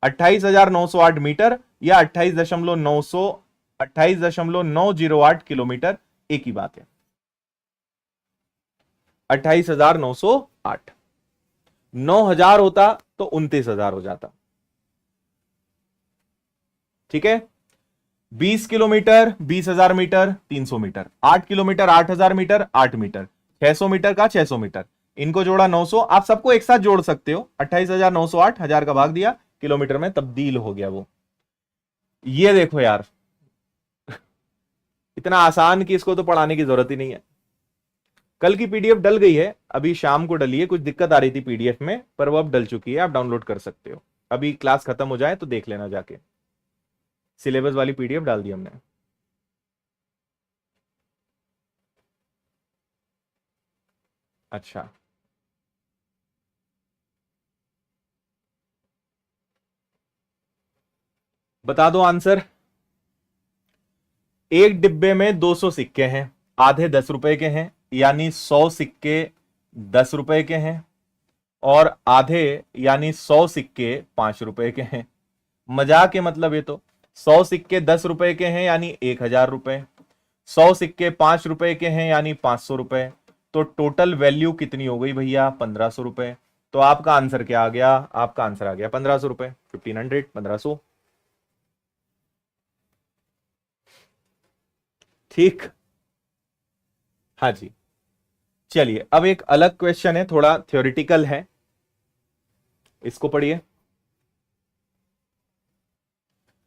28,908 मीटर या 28,908 किलोमीटर, एक ही बात है, 28,908, 9,000 होता तो 29,000 हो जाता, ठीक है। 20 kilometre 20,000 metre 300 metre, 8 kilometre 8,000 metre 8 metre, 600 metre का 600 मीटर, इनको जोड़ा 900, आप सबको एक साथ जोड़ सकते हो, 28,908, 1000 का भाग दिया, किलोमीटर में तब्दील हो गया वो। ये देखो यार, इतना आसान कि इसको तो पढ़ाने की जरूरत ही नहीं है। कल की पीडीएफ डल गई है, अभी शाम को डली है, कुछ दिक्कत आ रही थी पीडीएफ में, पर वो अब डल चुकी है, आप डाउनलोड कर सकते हो, अभी क्लास खत्म हो जाए तो देख लेना जाके, सिलेबस वाली पीडीएफ डाल दी हमने। अच्छा, बता दो आंसर। एक डिब्बे में 200 सिक्के हैं, आधे 10 रुपए के हैं, यानी 100 सिक्के 10 रुपए के हैं, और आधे यानी 100 सिक्के 5 रुपए के हैं। मजाक है मतलब, ये तो 100 सिक्के 10 रुपए के हैं यानी 1,000 रुपए, 100 सिक्के 5 रुपए के हैं यानी 500 रुपए, तो टोटल वैल्यू कितनी हो गई भैया, 1,500 रुपए। तो आपका आंसर क्या आ गया, आपका आंसर आ गया 1,500 रुपए, 1,500, 1,500, ठीक। हाँ जी, चलिए अब एक अलग क्वेश्चन है, थोड़ा थ्योरेटिकल है, इसको पढ़िए।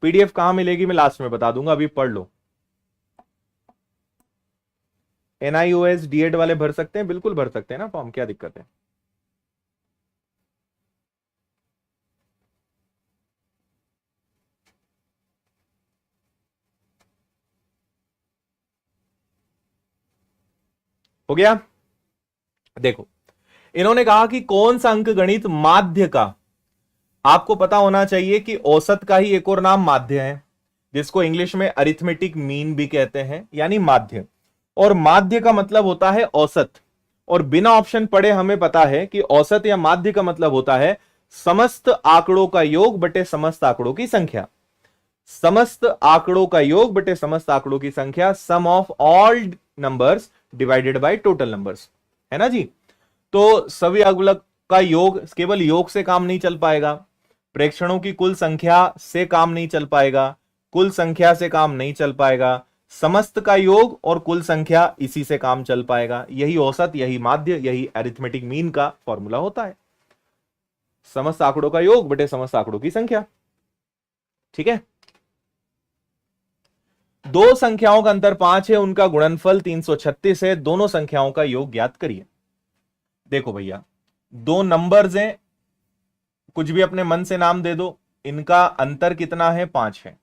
पीडीएफ कहां मिलेगी मैं लास्ट में बता दूंगा, अभी पढ़ लो। NIOS डीएड वाले भर सकते हैं, बिल्कुल भर सकते हैं ना फॉर्म, क्या दिक्कत है। हो गया? देखो, इन्होंने कहा कि कौन सा अंक गणित माध्य का, आपको पता होना चाहिए कि औसत का ही एक और नाम माध्य है, जिसको इंग्लिश में अरिथमेटिक मीन भी कहते हैं, यानी माध्य, और माध्य का मतलब होता है औसत, और बिना ऑप्शन पढ़े हमें पता है कि औसत या माध्य का मतलब होता है समस्त आंकड़ों का योग बटे समस्त आंकड़ों की संख्या, समस्त आंकड़ों का योग बटे समस्त आंकड़ों की संख्या, sum of all numbers divided by total numbers, है ना जी। तो सभी अगुलक का योग, केवल योग से काम नहीं चल पाएगा, प्रेक्षणों की कुल संख्या से काम नहीं चल पाएगा, कुल संख्या से काम नहीं चल पाएगा, समस्त का योग और कुल संख्या, इसी से काम चल पाएगा। यही औसत, यही माध्य, यही अरिथमेटिक मीन का फॉर्मूला होता है, समस्त आंकड़ों का योग बटे समस्त आंकड़ों की संख्या, ठीक है। दो संख्याओं का अंतर 5 है, उनका गुणनफल 336 है, दोनों संख्याओं का योग ज्ञात करिए। देखो भैया, दो नंबर्स हैं, कुछ भी अपने मन से नाम दे दो, इनका अंतर कितना है, 5 है,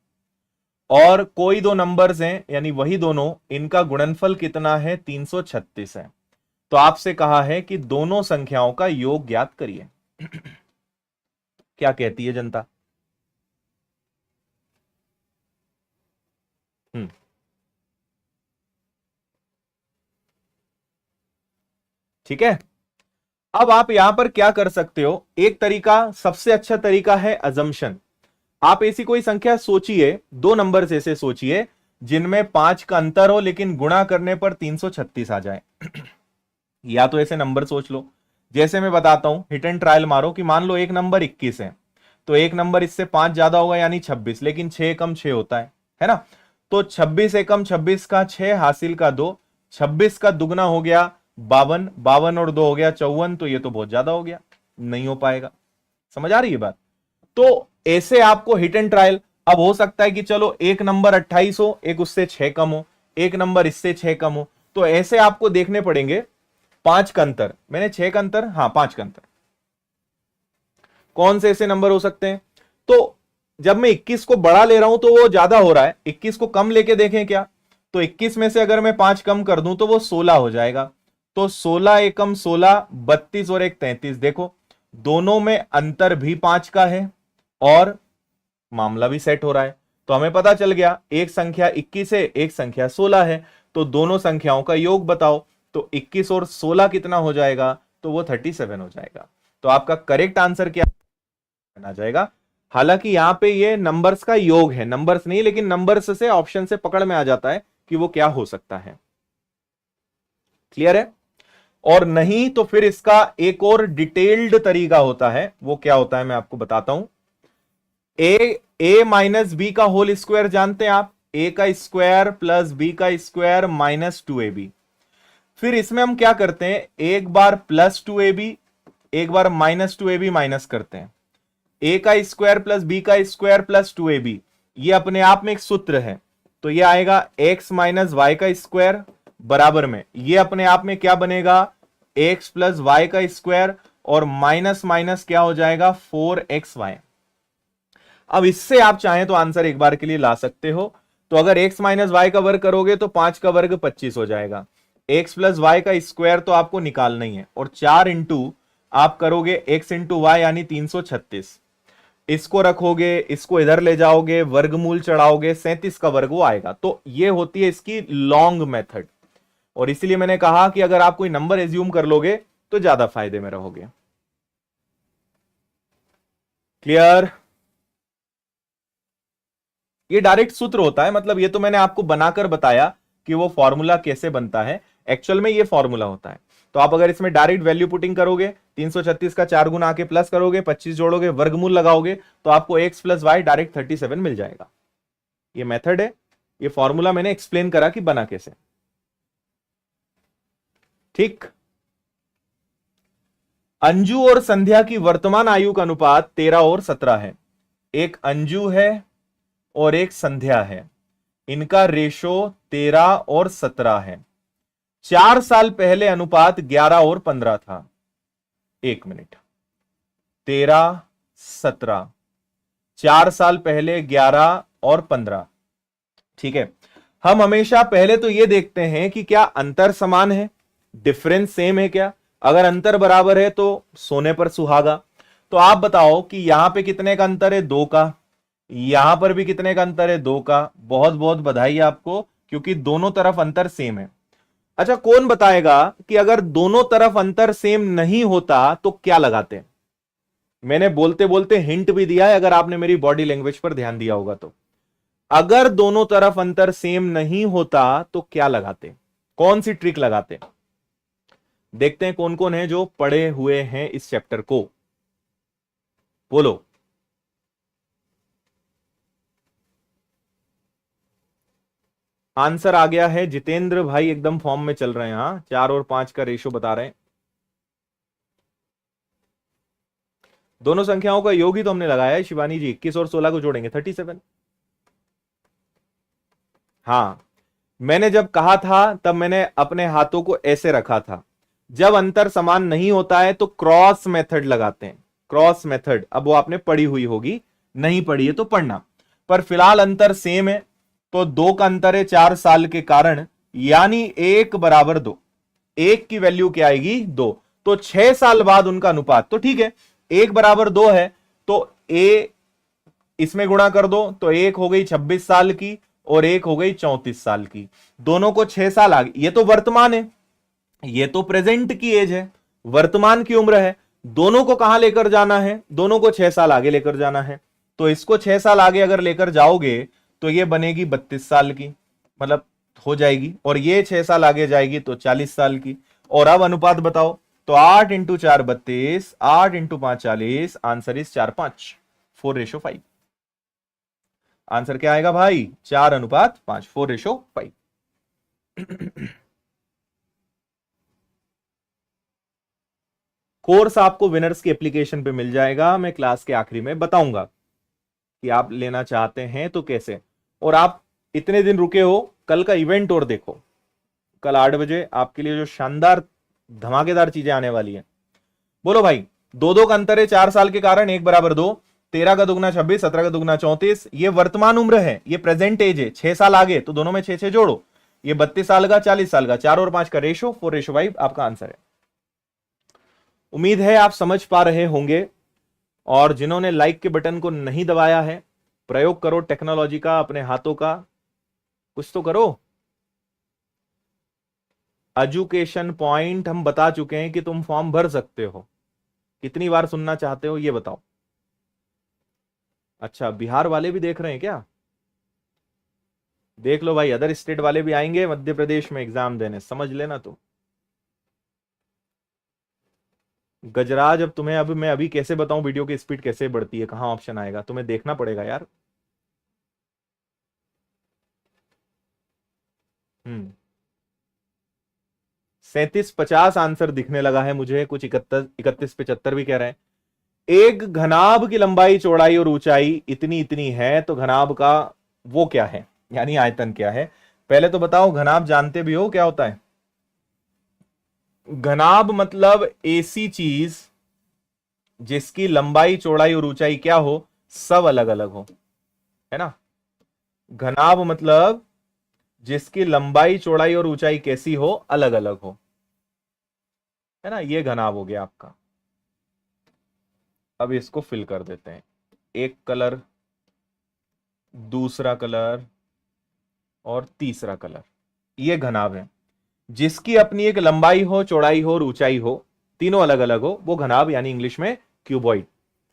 और कोई दो नंबर्स हैं यानी वही दोनों, इनका गुणनफल कितना है, 336 है। तो आपसे कहा है कि दोनों संख्याओं का योग ज्ञात करिए। क्या कहती है जनता? ठीक है। अब आप यहां पर क्या कर सकते हो, एक तरीका, सबसे अच्छा तरीका है अजम्पशन। आप ऐसी कोई संख्या सोचिए, दो नंबर ऐसे सोचिए जिनमें 5 का अंतर हो लेकिन गुणा करने पर 336 आ जाए। या तो ऐसे नंबर सोच लो, जैसे मैं बताता हूं, हिट एंड ट्रायल मारो कि मान लो एक नंबर 21 है, तो एक नंबर इससे 5 ज्यादा होगा यानी 26, लेकिन 6 कम 6 होता है ना। तो 26 एकम 26 का 6 हासिल का 2, 26 का दुगना हो गया 52, 52 और 2 हो गया 54, तो ये तो बहुत ज्यादा हो गया, नहीं हो पाएगा। समझ आ रही है बात। तो ऐसे आपको हिट एंड ट्रायल, अब हो सकता है कि चलो एक नंबर 28 हो, एक उससे 6 कम हो, एक नंबर इससे 6 कम हो, तो ऐसे आपको देखने पड़ेंगे 5 का अंतर, मैंने 6 का अंतर, हाँ 5 का अंतर, कौन से ऐसे नंबर हो सकते हैं। तो जब मैं 21 को बड़ा ले रहा हूं तो वो ज्यादा हो रहा है, 21 को कम लेके देखें क्या, तो 21 में से अगर मैं 5 कम कर दूं तो वो 16 हो जाएगा। तो 16 एकम 16, 32 और एक 33, देखो दोनों में अंतर भी 5 का है और मामला भी सेट हो रहा है। तो हमें पता चल गया एक संख्या 21 है, एक संख्या 16 है, तो दोनों संख्याओं का योग बताओ। तो 21 और 16 कितना हो जाएगा, तो वो 37 हो जाएगा। तो आपका करेक्ट आंसर क्या आ जाएगा। हालांकि यहां पे ये नंबर्स का योग है, नंबर्स नहीं, लेकिन नंबर्स से ऑप्शन से पकड़ में आ जाता है कि वो क्या हो सकता है। क्लियर है। और नहीं तो फिर इसका एक और डिटेल्ड तरीका होता है, वो क्या होता है मैं आपको बताता हूं। ए माइनस बी का होल स्क्वायर जानते हैं आप, ए का स्क्वायर प्लस बी का स्क्वायर माइनस 2ab। फिर इसमें हम क्या करते हैं, एक बार प्लस 2ab, एक बार माइनस 2ab माइनस करते हैं। ए का स्क्वायर प्लस बी का स्क्वायर प्लस 2ab, ये अपने आप में एक सूत्र है, तो ये आएगा x माइनस वाई का स्क्वायर बराबर में, ये अपने आप में क्या बनेगा, x प्लस वाई का स्क्वायर, और माइनस माइनस क्या हो जाएगा 4xy। अब इससे आप चाहें तो आंसर एक बार के लिए ला सकते हो। तो अगर x माइनस वाई का वर्ग करोगे तो 5 का वर्ग 25 हो जाएगा, x प्लस वाई का स्क्वायर तो आपको निकालना ही है, और 4 इंटू आप करोगे x इंटू वाई यानी 336, इसको रखोगे, इसको इधर ले जाओगे, वर्गमूल चढ़ाओगे, 37 का वर्ग वो आएगा। तो ये होती है इसकी लॉन्ग मेथड, और इसीलिए मैंने कहा कि अगर आप कोई नंबर एज्यूम कर लोगे तो ज्यादा फायदे में रहोगे। क्लियर। ये डायरेक्ट सूत्र होता है, मतलब ये तो मैंने आपको बनाकर बताया कि वो फॉर्मूला कैसे बनता है, एक्चुअल में ये फॉर्मूला होता है। तो आप अगर इसमें डायरेक्ट वैल्यू पुटिंग करोगे, 336 का 4 गुना आके प्लस करोगे, 25 जोड़ोगे, वर्गमूल लगाओगे, तो आपको x प्लस वाई डायरेक्ट 37 मिल जाएगा। ये मेथड है, ये फॉर्मूला मैंने एक्सप्लेन करा कि बना कैसे। ठीक। अंजू और संध्या की वर्तमान आयु का अनुपात 13 और 17 है। एक अंजू है और एक संध्या है, इनका रेशो 13 और 17 है। 4 साल पहले अनुपात 11 और 15 था। एक मिनट, 13 17, 4 साल पहले 11 और 15, ठीक है। हम हमेशा पहले तो यह देखते हैं कि क्या अंतर समान है, डिफरेंस सेम है क्या। अगर अंतर बराबर है तो सोने पर सुहागा। तो आप बताओ कि यहां पे कितने का अंतर है, 2 का, यहां पर भी कितने का अंतर है, 2 का। बहुत बहुत बधाई आपको, क्योंकि दोनों तरफ अंतर सेम है। अच्छा, कौन बताएगा कि अगर दोनों तरफ अंतर सेम नहीं होता तो क्या लगाते। मैंने बोलते बोलते हिंट भी दिया है, अगर आपने मेरी बॉडी लैंग्वेज पर ध्यान दिया होगा तो। अगर दोनों तरफ अंतर सेम नहीं होता तो क्या लगाते, कौन सी ट्रिक लगाते। देखते हैं कौन कौन है जो पढ़े हुए हैं इस चैप्टर को, बोलो। आंसर आ गया है, जितेंद्र भाई एकदम फॉर्म में चल रहे हैं। हाँ, 4 और 5 का रेशो बता रहे हैं। दोनों संख्याओं का योग ही तो हमने लगाया है शिवानी जी, 21 और 16 को जोड़ेंगे 37। हाँ, मैंने जब कहा था तब मैंने अपने हाथों को ऐसे रखा था। जब अंतर समान नहीं होता है तो क्रॉस मेथड लगाते हैं, क्रॉस मेथड। अब वो आपने पढ़ी हुई होगी, नहीं पढ़ी है तो पढ़ना। पर फिलहाल अंतर सेम है, तो 2 का अंतर है 4 साल के कारण, यानी 1 बराबर 2। 1 की वैल्यू क्या आएगी, 2। तो 6 साल बाद उनका अनुपात, तो ठीक है 1 बराबर 2 है, तो ए इसमें गुणा कर दो, तो 1 हो गई 26 साल की और 1 हो गई 34 साल की। दोनों को 6 साल आ गए, ये तो वर्तमान है, ये तो प्रेजेंट की एज है, वर्तमान की उम्र है। दोनों को कहां लेकर जाना है, दोनों को 6 साल आगे लेकर जाना है। तो इसको 6 साल आगे अगर लेकर जाओगे तो ये बनेगी 32 साल की, मतलब हो जाएगी, और ये 6 साल आगे जाएगी तो 40 साल की। और अब अनुपात बताओ, तो 8 into 4 32, 8 into 5 40, answer is 4:5, 4:5। Answer क्या आएगा भाई, 4:5, 4:5। कोर्स आपको विनर्स की एप्लीकेशन पे मिल जाएगा, मैं क्लास के आखिरी में बताऊंगा कि आप लेना चाहते हैं तो कैसे। और आप इतने दिन रुके हो, कल का इवेंट और देखो, कल 8 बजे आपके लिए जो शानदार धमाकेदार चीजें आने वाली है। बोलो भाई, 2-2 का अंतर है 4 साल के कारण, 1 = 2, 13 का दुगना 26, 17 का दुगना 34। ये वर्तमान उम्र है, ये प्रेजेंट एज है। 6 साल आगे तो दोनों में 6 जोड़ो, ये 32 साल का, 40 साल का, 4 और 5 का रेशो 4:5 आपका आंसर है। उम्मीद है आप समझ पा रहे होंगे। और जिन्होंने लाइक के बटन को नहीं दबाया है, प्रयोग करो टेक्नोलॉजी का, अपने हाथों का, कुछ तो करो। एजुकेशन पॉइंट हम बता चुके हैं कि तुम फॉर्म भर सकते हो। कितनी बार सुनना चाहते हो ये बताओ। अच्छा, बिहार वाले भी देख रहे हैं क्या? देख लो भाई, अदर स्टेट वाले भी आएंगे मध्य प्रदेश में एग्जाम देने, समझ लेना तुम। गजराज, अब तुम्हें, अब मैं अभी कैसे बताऊं वीडियो की स्पीड कैसे बढ़ती है, कहां ऑप्शन आएगा, तुम्हें देखना पड़ेगा यार। 37-50 आंसर दिखने लगा है मुझे, कुछ 31-75 भी कह रहे हैं। एक घनाभ की लंबाई, चौड़ाई और ऊंचाई इतनी इतनी है, तो घनाभ का वो क्या है, यानी आयतन क्या है? पहले तो बताओ, घनाभ जानते भी हो क्या होता है? घनाभ मतलब ऐसी चीज जिसकी लंबाई, चौड़ाई और ऊंचाई क्या हो, सब अलग अलग हो, है ना। घनाभ मतलब जिसकी लंबाई, चौड़ाई और ऊंचाई कैसी हो, अलग अलग हो, है ना। ये घनाभ हो गया आपका। अब इसको फिल कर देते हैं, एक कलर, दूसरा कलर और तीसरा कलर। ये घनाभ है, जिसकी अपनी एक लंबाई हो, चौड़ाई हो और ऊंचाई हो, तीनों अलग अलग हो, वो घनाभ, यानी इंग्लिश में क्यूबॉइड।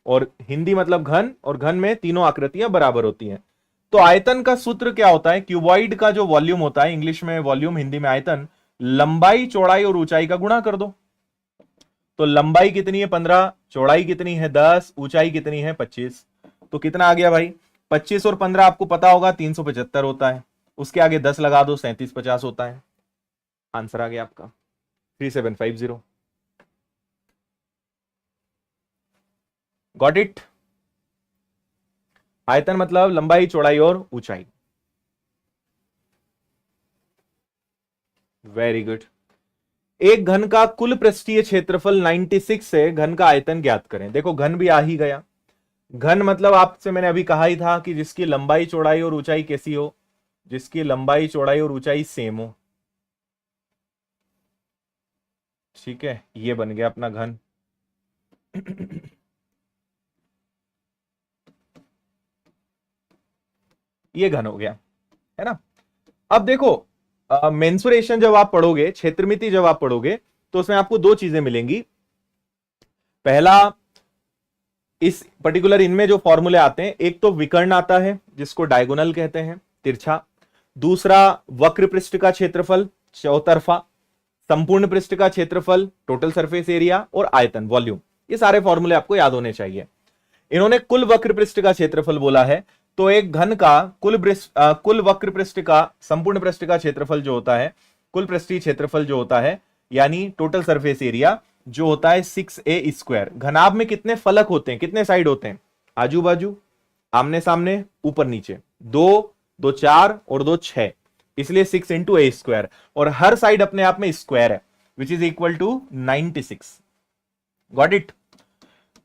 और हिंदी मतलब घन, और घन में तीनों आकृतियां बराबर होती हैं। तो आयतन का सूत्र क्या होता है? क्यूबॉइड का जो वॉल्यूम होता है, इंग्लिश में वॉल्यूम, हिंदी में आयतन, लंबाई, चौड़ाई और ऊंचाई का गुणा कर दो। तो लंबाई कितनी है 15, चौड़ाई कितनी है 10, ऊंचाई कितनी है 25, तो कितना आ गया भाई? 25 और 15 आपको पता होगा 375 होता है, उसके आगे 10 लगा दो, 37-50 होता है। आंसर आ गया आपका 3750। Got it? आयतन मतलब लंबाई, चौड़ाई और ऊंचाई। Very good. एक घन का कुल पृष्ठीय क्षेत्रफल 96 है, घन का आयतन ज्ञात करें। देखो, घन भी आ ही गया। घन मतलब आपसे मैंने अभी कहा ही था कि जिसकी लंबाई, चौड़ाई और ऊंचाई कैसी हो, जिसकी लंबाई, चौड़ाई और ऊंचाई सेम हो। ठीक है, ये बन गया अपना घन। ये घन हो गया, है ना। अब देखो, मेंसुरेशन जब आप पढ़ोगे, क्षेत्रमिति जब आप पढ़ोगे, तो उसमें आपको दो चीजें मिलेंगी। पहला, इस पर्टिकुलर इनमें जो फॉर्मूले आते हैं, एक तो विकर्ण आता है जिसको डायगोनल कहते हैं, तिरछा। दूसरा, वक्र पृष्ठ का क्षेत्रफल, चौतरफा। संपूर्ण पृष्ठ का क्षेत्रफल, टोटल सरफेस एरिया। और आयतन, वॉल्यूम। ये सारे फॉर्मूले आपको याद होने चाहिए। इन्होंने कुल वक्र पृष्ठ का क्षेत्रफल बोला है, तो एक घन का कुल वक्र पृष्ठ का, संपूर्ण पृष्ठ का क्षेत्रफल जो होता है, कुल पृष्ठीय क्षेत्रफल जो होता है, यानी टोटल सरफेस एरिया, जो होता है 6a²। घनाभ में कितने फलक होते हैं, कितने साइड होते हैं? आजू बाजू, आमने सामने, ऊपर नीचे, 2, 2 4 और 2 6, इसलिए 6 इंटू a²। और हर साइड अपने आप में स्क्वायर है, which is equal to 96। Got it?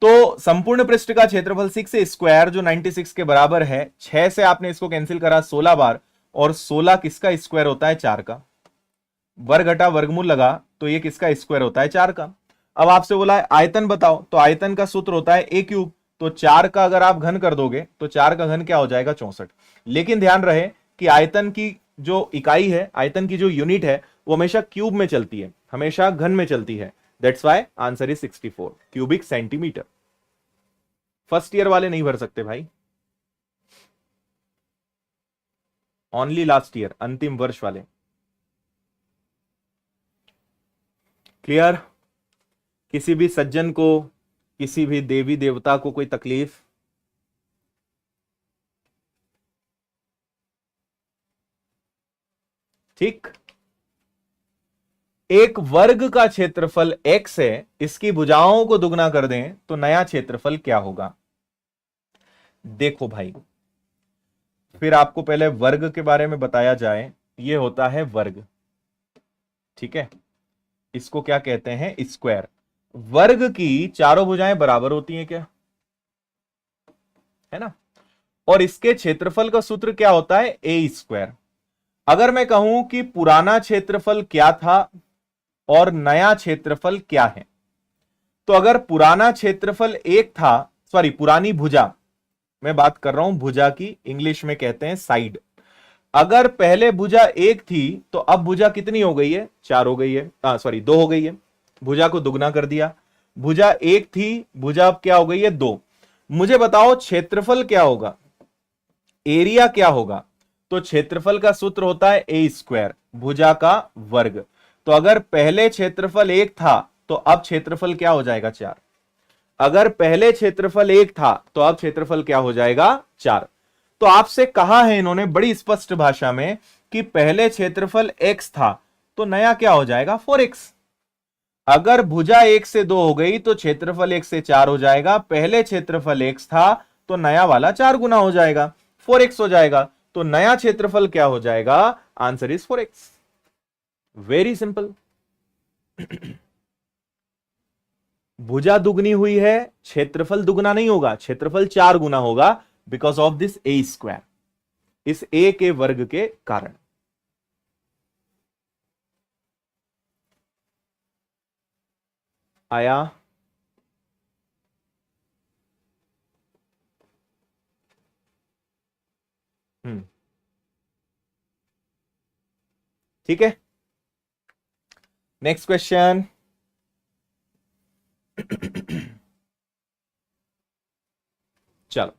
तो संपूर्ण पृष्ठ का क्षेत्रफल 6a² जो 96 के बराबर है। 6 से आपने इसको कैंसिल करा 16 बार, और 16 किसका स्क्वायर होता है? 4 का। वर्ग घटा वर्गमूल लगा तो ये किसका स्क्वायर होता है? 4 का। अब आपसे बोला है आयतन बताओ, तो आयतन का सूत्र होता है a³। तो 4 का अगर आप घन कर दोगे तो 4 का घन क्या हो जाएगा? 64। लेकिन ध्यान रहे कि आयतन की जो इकाई है, आयतन की जो यूनिट है, वो हमेशा क्यूब में चलती है, हमेशा घन में चलती है। That's why answer is 64 cubic centimetre. First year वाले नहीं भर सकते भाई, ओनली लास्ट ईयर, अंतिम वर्ष वाले। क्लियर? किसी भी सज्जन को, किसी भी देवी देवता को कोई तकलीफ? ठीक। एक वर्ग का क्षेत्रफल x है, इसकी भुजाओं को दुगना कर दें तो नया क्षेत्रफल क्या होगा? देखो भाई, फिर आपको पहले वर्ग के बारे में बताया जाए। यह होता है वर्ग, ठीक है, इसको क्या कहते हैं? स्क्वायर। वर्ग की चारों भुजाएं बराबर होती हैं क्या? है ना? और इसके क्षेत्रफल का सूत्र क्या होता है? ए स्क्वायर। अगर मैं कहूं कि पुराना क्षेत्रफल क्या था और नया क्षेत्रफल क्या है, तो अगर पुराना क्षेत्रफल एक था, सॉरी पुरानी भुजा, मैं बात कर रहा हूं भुजा की, इंग्लिश में कहते हैं साइड। अगर पहले भुजा एक थी तो अब भुजा कितनी हो गई है? 4 हो गई है, सॉरी 2 हो गई है। भुजा को दुगना कर दिया। भुजा एक थी, भुजा अब क्या हो गई है? 2। मुझे बताओ क्षेत्रफल क्या होगा, एरिया क्या होगा? तो क्षेत्रफल का सूत्र होता है ए स्क्वायर, भुजा का वर्ग। तो अगर पहले क्षेत्रफल 1 था तो अब क्षेत्रफल क्या हो जाएगा? 4। अगर पहले क्षेत्रफल 1 था तो अब क्षेत्रफल क्या हो जाएगा? 4। तो आपसे कहा है इन्होंने बड़ी स्पष्ट भाषा में कि पहले क्षेत्रफल x था तो नया क्या हो जाएगा? 4x। अगर भुजा 1 से 2 हो गई तो क्षेत्रफल 1 से 4 हो जाएगा। पहले क्षेत्रफल x था तो नया वाला 4 गुना हो जाएगा, 4x हो जाएगा। तो नया क्षेत्रफल क्या हो जाएगा? Answer is 4x। Very simple. भुजा दुगनी हुई है, क्षेत्रफल दुगना नहीं होगा, क्षेत्रफल 4 गुना होगा, because of this A square, इस ए के वर्ग के कारण। आया? ठीक है, नेक्स्ट क्वेश्चन। चलो,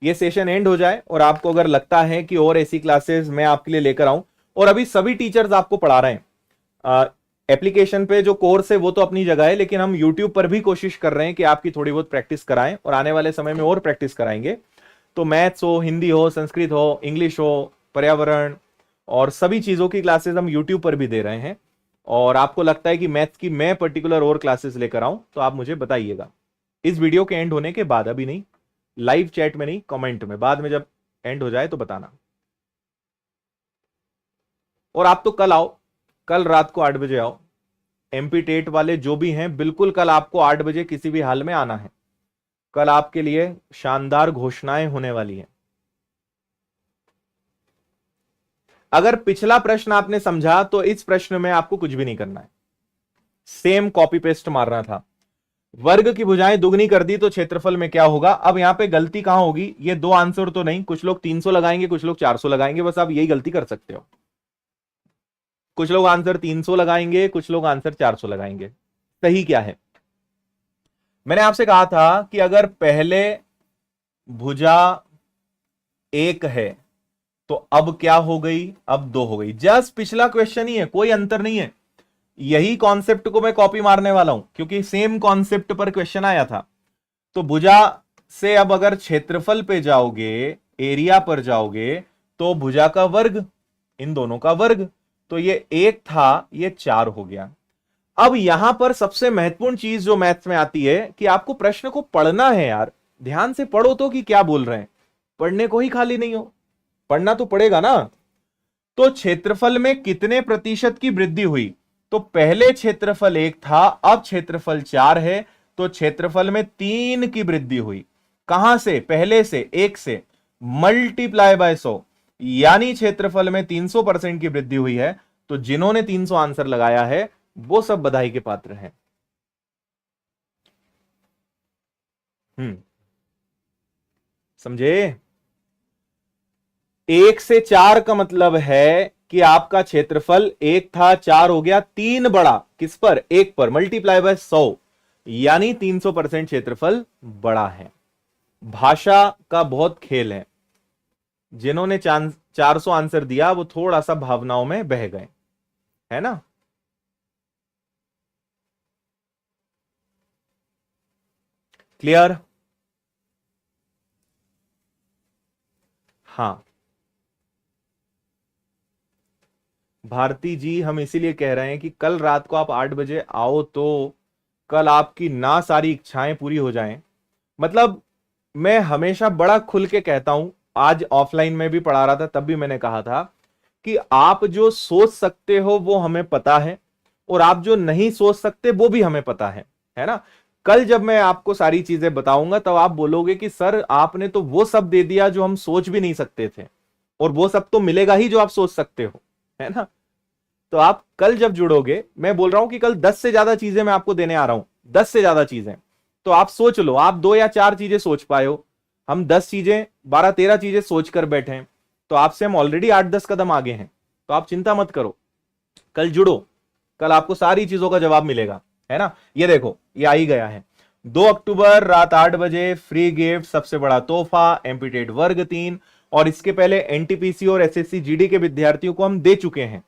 ये सेशन एंड हो जाए और आपको अगर लगता है कि और ऐसी क्लासेस मैं आपके लिए लेकर आऊं, और अभी सभी टीचर्स आपको पढ़ा रहे हैं, एप्लीकेशन पे जो कोर्स है वो तो अपनी जगह है, लेकिन हम यूट्यूब पर भी कोशिश कर रहे हैं कि आपकी थोड़ी बहुत प्रैक्टिस कराएं, और आने वाले समय में और प्रैक्टिस कराएंगे। तो मैथ्स हो, हिंदी हो, संस्कृत हो, इंग्लिश हो, पर्यावरण और सभी चीजों की क्लासेस हम यूट्यूब पर भी दे रहे हैं। और आपको लगता है कि मैथ्स की मैं पर्टिकुलर और क्लासेस लेकर आऊं तो आप मुझे बताइएगा इस वीडियो के एंड होने के बाद, अभी नहीं, लाइव चैट में नहीं, कमेंट में, बाद में जब एंड हो जाए तो बताना। और आप तो कल आओ, कल रात को 8 बजे आओ। एमपी टेट वाले जो भी हैं, बिल्कुल कल आपको 8 बजे किसी भी हाल में आना है। कल आपके लिए शानदार घोषणाएं होने वाली हैं। अगर पिछला प्रश्न आपने समझा तो इस प्रश्न में आपको कुछ भी नहीं करना है, सेम कॉपी पेस्ट मारना था। वर्ग की भुजाएं दुगनी कर दी तो क्षेत्रफल में क्या होगा? अब यहां पे गलती कहां होगी? ये 2 आंसर तो नहीं, कुछ लोग 300 लगाएंगे, कुछ लोग 400 लगाएंगे, बस आप यही गलती कर सकते हो। कुछ लोग आंसर 300 लगाएंगे, कुछ लोग आंसर 400 लगाएंगे। सही क्या है? मैंने आपसे कहा था कि अगर पहले भुजा 1 है तो अब क्या हो गई? अब 2 हो गई। जस्ट पिछला क्वेश्चन ही है, कोई अंतर नहीं है। यही कॉन्सेप्ट को मैं कॉपी मारने वाला हूं, क्योंकि सेम कॉन्सेप्ट पर क्वेश्चन आया था। तो भुजा से अब अगर क्षेत्रफल पे जाओगे, एरिया पर जाओगे, तो भुजा का वर्ग, इन दोनों का वर्ग, तो ये 1 था, ये 4 हो गया। अब यहां पर सबसे महत्वपूर्ण चीज जो मैथ्स में आती है कि आपको प्रश्न को पढ़ना है यार, ध्यान से पढ़ो तो कि क्या बोल रहे हैं। पढ़ने को ही खाली नहीं हो, पढ़ना तो पड़ेगा ना। तो क्षेत्रफल में कितने प्रतिशत की वृद्धि हुई? तो पहले क्षेत्रफल 1 था, अब क्षेत्रफल 4 है, तो क्षेत्रफल में 3 की वृद्धि हुई। कहां से? पहले से, 1 से, मल्टीप्लाई बाय 100, यानी क्षेत्रफल में 300% की वृद्धि हुई है। तो जिन्होंने 300 आंसर लगाया है वो सब बधाई के पात्र हैं। समझे? 1 से 4 का मतलब है कि आपका क्षेत्रफल 1 था, 4 हो गया, 3 बढ़ा किस पर, 1 पर, मल्टीप्लाई बाय 100, यानी 300% क्षेत्रफल बड़ा है। भाषा का बहुत खेल है। जिन्होंने 400 आंसर दिया वो थोड़ा सा भावनाओं में बह गए, है ना। क्लियर? हाँ भारती जी, हम इसीलिए कह रहे हैं कि कल रात को आप 8 बजे आओ तो कल आपकी ना सारी इच्छाएं पूरी हो जाएं। मतलब मैं हमेशा बड़ा खुल के कहता हूं, आज ऑफलाइन में भी पढ़ा रहा था तब भी मैंने कहा था कि आप जो सोच सकते हो वो हमें पता है, और आप जो नहीं सोच सकते वो भी हमें पता है ना। कल जब मैं आपको सारी चीजें बताऊंगा तब आप बोलोगे कि सर आपने तो वो सब दे दिया जो हम सोच भी नहीं सकते थे, और वो सब तो मिलेगा ही जो आप सोच सकते हो, है ना। तो आप कल जब जुड़ोगे, मैं बोल रहा हूं कि कल 10 से ज्यादा चीजें मैं आपको देने आ रहा हूं, 10 से ज्यादा चीजें। तो आप सोच लो, आप 2 या 4 चीजें सोच पाए हो, हम 10 चीजें, 12-13 चीजें सोच कर बैठे हैं, तो आपसे हम ऑलरेडी 8-10 कदम आगे हैं। तो आप चिंता मत करो, कल जुड़ो, कल आपको सारी चीजों का जवाब मिलेगा, है ना। ये देखो ये आ ही गया है। 2 अक्टूबर रात 8 बजे फ्री गिफ्ट, सबसे बड़ा तोहफा, एमपीटेड वर्ग 3, और इसके पहले एनटीपीसी और एसएससी जीडी के विद्यार्थियों को हम दे चुके हैं।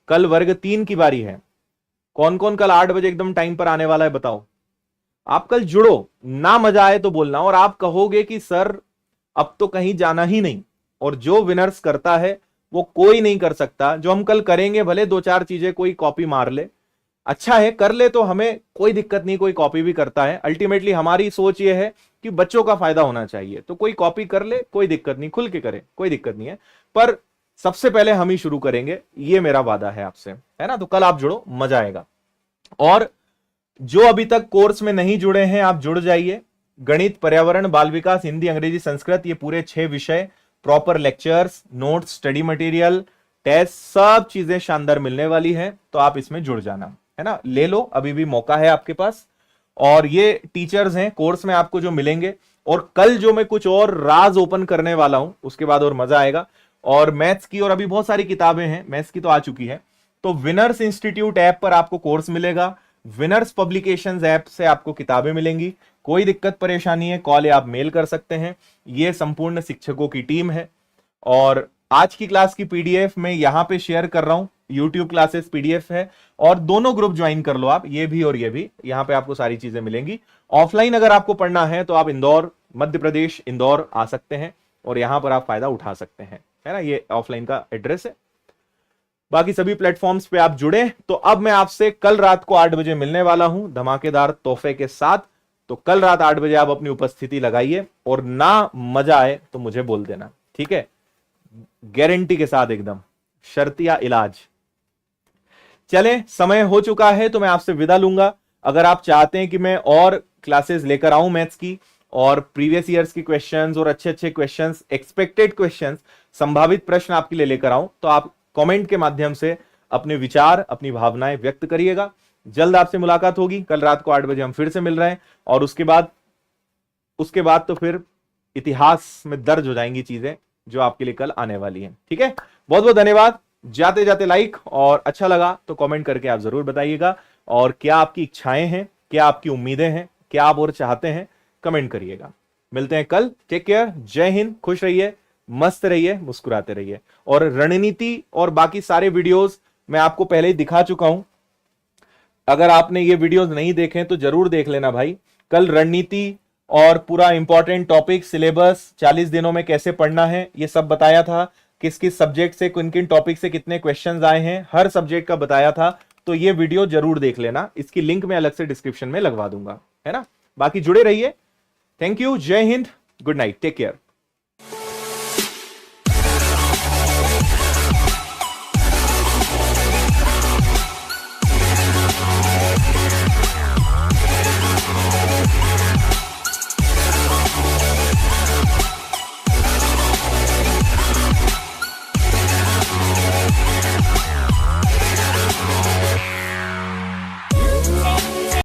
कल वर्ग 3 की बारी है। कौन कौन कल 8 बजे एकदम टाइम पर आने वाला है बताओ। आप कल जुड़ो, ना मजा आए तो बोलना, और आप कहोगे कि सर अब तो कहीं जाना ही नहीं, और जो विनर्स करता है वो कोई नहीं कर सकता। जो हम कल करेंगे, भले 2-4 चीजें कोई कॉपी मार ले, अच्छा है कर ले, तो हमें कोई दिक्कत नहीं, कोई कॉपी भी करता है। अल्टीमेटली हमारी सोच ये है कि बच्चों का फायदा होना चाहिए, तो कोई कॉपी कर ले कोई दिक्कत नहीं, खुल के करे कोई दिक्कत नहीं है, पर सबसे पहले हम ही शुरू करेंगे, ये मेरा वादा है आपसे, है ना। तो कल आप जुड़ो, मजा आएगा। और जो अभी तक कोर्स में नहीं जुड़े हैं आप जुड़ जाइए। गणित, पर्यावरण, बाल विकास, हिंदी, अंग्रेजी, संस्कृत, ये पूरे 6 विषय, proper lectures, notes, study material, test, सब चीजें शानदार मिलने वाली है। तो आप इसमें जुड़ जाना, है ना, ले लो, अभी भी मौका है आपके पास। और ये टीचर्स हैं कोर्स में आपको जो मिलेंगे, और कल जो मैं कुछ और राज ओपन करने वाला हूं उसके बाद और मजा आएगा। और मैथ्स की और अभी बहुत सारी किताबें हैं, मैथ्स की तो आ चुकी है। तो विनर्स इंस्टीट्यूट ऐप पर आपको कोर्स मिलेगा, विनर्स पब्लिकेशंस ऐप से आपको किताबें मिलेंगी। कोई दिक्कत परेशानी है, कॉल या आप मेल कर सकते हैं। ये संपूर्ण शिक्षकों की टीम है। और आज की क्लास की पीडीएफ मैं यहां पे शेयर कर रहा हूं, यूट्यूब क्लासेस पीडीएफ है, और दोनों ग्रुप ज्वाइन कर लो आप, ये भी और ये भी, यहां पे आपको सारी चीजें मिलेंगी। ऑफलाइन अगर आपको पढ़ना है तो आप इंदौर, मध्य प्रदेश इंदौर आ सकते हैं, और यहां पर आप फायदा उठा सकते हैं, है ना। ये ऑफलाइन का एड्रेस है। बाकी सभी प्लेटफॉर्म्स पे आप जुड़े। तो अब मैं आपसे कल रात को 8 बजे मिलने वाला हूं धमाकेदार तोहफे के साथ। तो कल रात 8 बजे आप अपनी उपस्थिति लगाइए, और ना मजा आए तो मुझे बोल देना, ठीक है, गारंटी के साथ एकदम, शर्तिया इलाज। चले, समय हो चुका है तो मैं आपसे विदा लूंगा। अगर आप चाहते हैं कि मैं और क्लासेस लेकर आऊं मैथ्स की, और प्रीवियस ईयर्स की क्वेश्चंस और अच्छे अच्छे क्वेश्चंस, एक्सपेक्टेड क्वेश्चंस, संभावित प्रश्न आपके लिए लेकर आऊं, तो आप कमेंट के माध्यम से अपने विचार, अपनी भावनाएं व्यक्त करिएगा। जल्द आपसे मुलाकात होगी। कल रात को 8 बजे हम फिर से मिल रहे हैं, और उसके बाद तो फिर इतिहास में दर्ज हो जाएंगी चीजें जो आपके लिए कल आने वाली हैं, ठीक है। बहुत बहुत धन्यवाद। जाते जाते लाइक, और अच्छा लगा तो कमेंट करके आप जरूर बताइएगा। और क्या आपकी इच्छाएं हैं, क्या आपकी उम्मीदें हैं, क्या आप और चाहते हैं, कमेंट करिएगा। मिलते हैं कल, टेक केयर, जय हिंद, खुश रहिए, मस्त रहिए, मुस्कुराते रहिए। और रणनीति और बाकी सारे वीडियोस मैं आपको पहले ही दिखा चुका हूं, अगर आपने ये वीडियोस नहीं देखे तो जरूर देख लेना भाई। कल रणनीति और पूरा इंपॉर्टेंट टॉपिक, सिलेबस, 40 दिनों में कैसे पढ़ना है, ये सब बताया था। किस किस सब्जेक्ट से, किन किन टॉपिक से कितने क्वेश्चंस आए हैं, हर सब्जेक्ट का बताया था। तो ये वीडियो जरूर देख लेना, इसकी लिंक मैं अलग से डिस्क्रिप्शन में लगवा दूंगा, है ना। बाकी जुड़े रहिए। थैंक यू, जय हिंद, गुड नाइट, टेक केयर।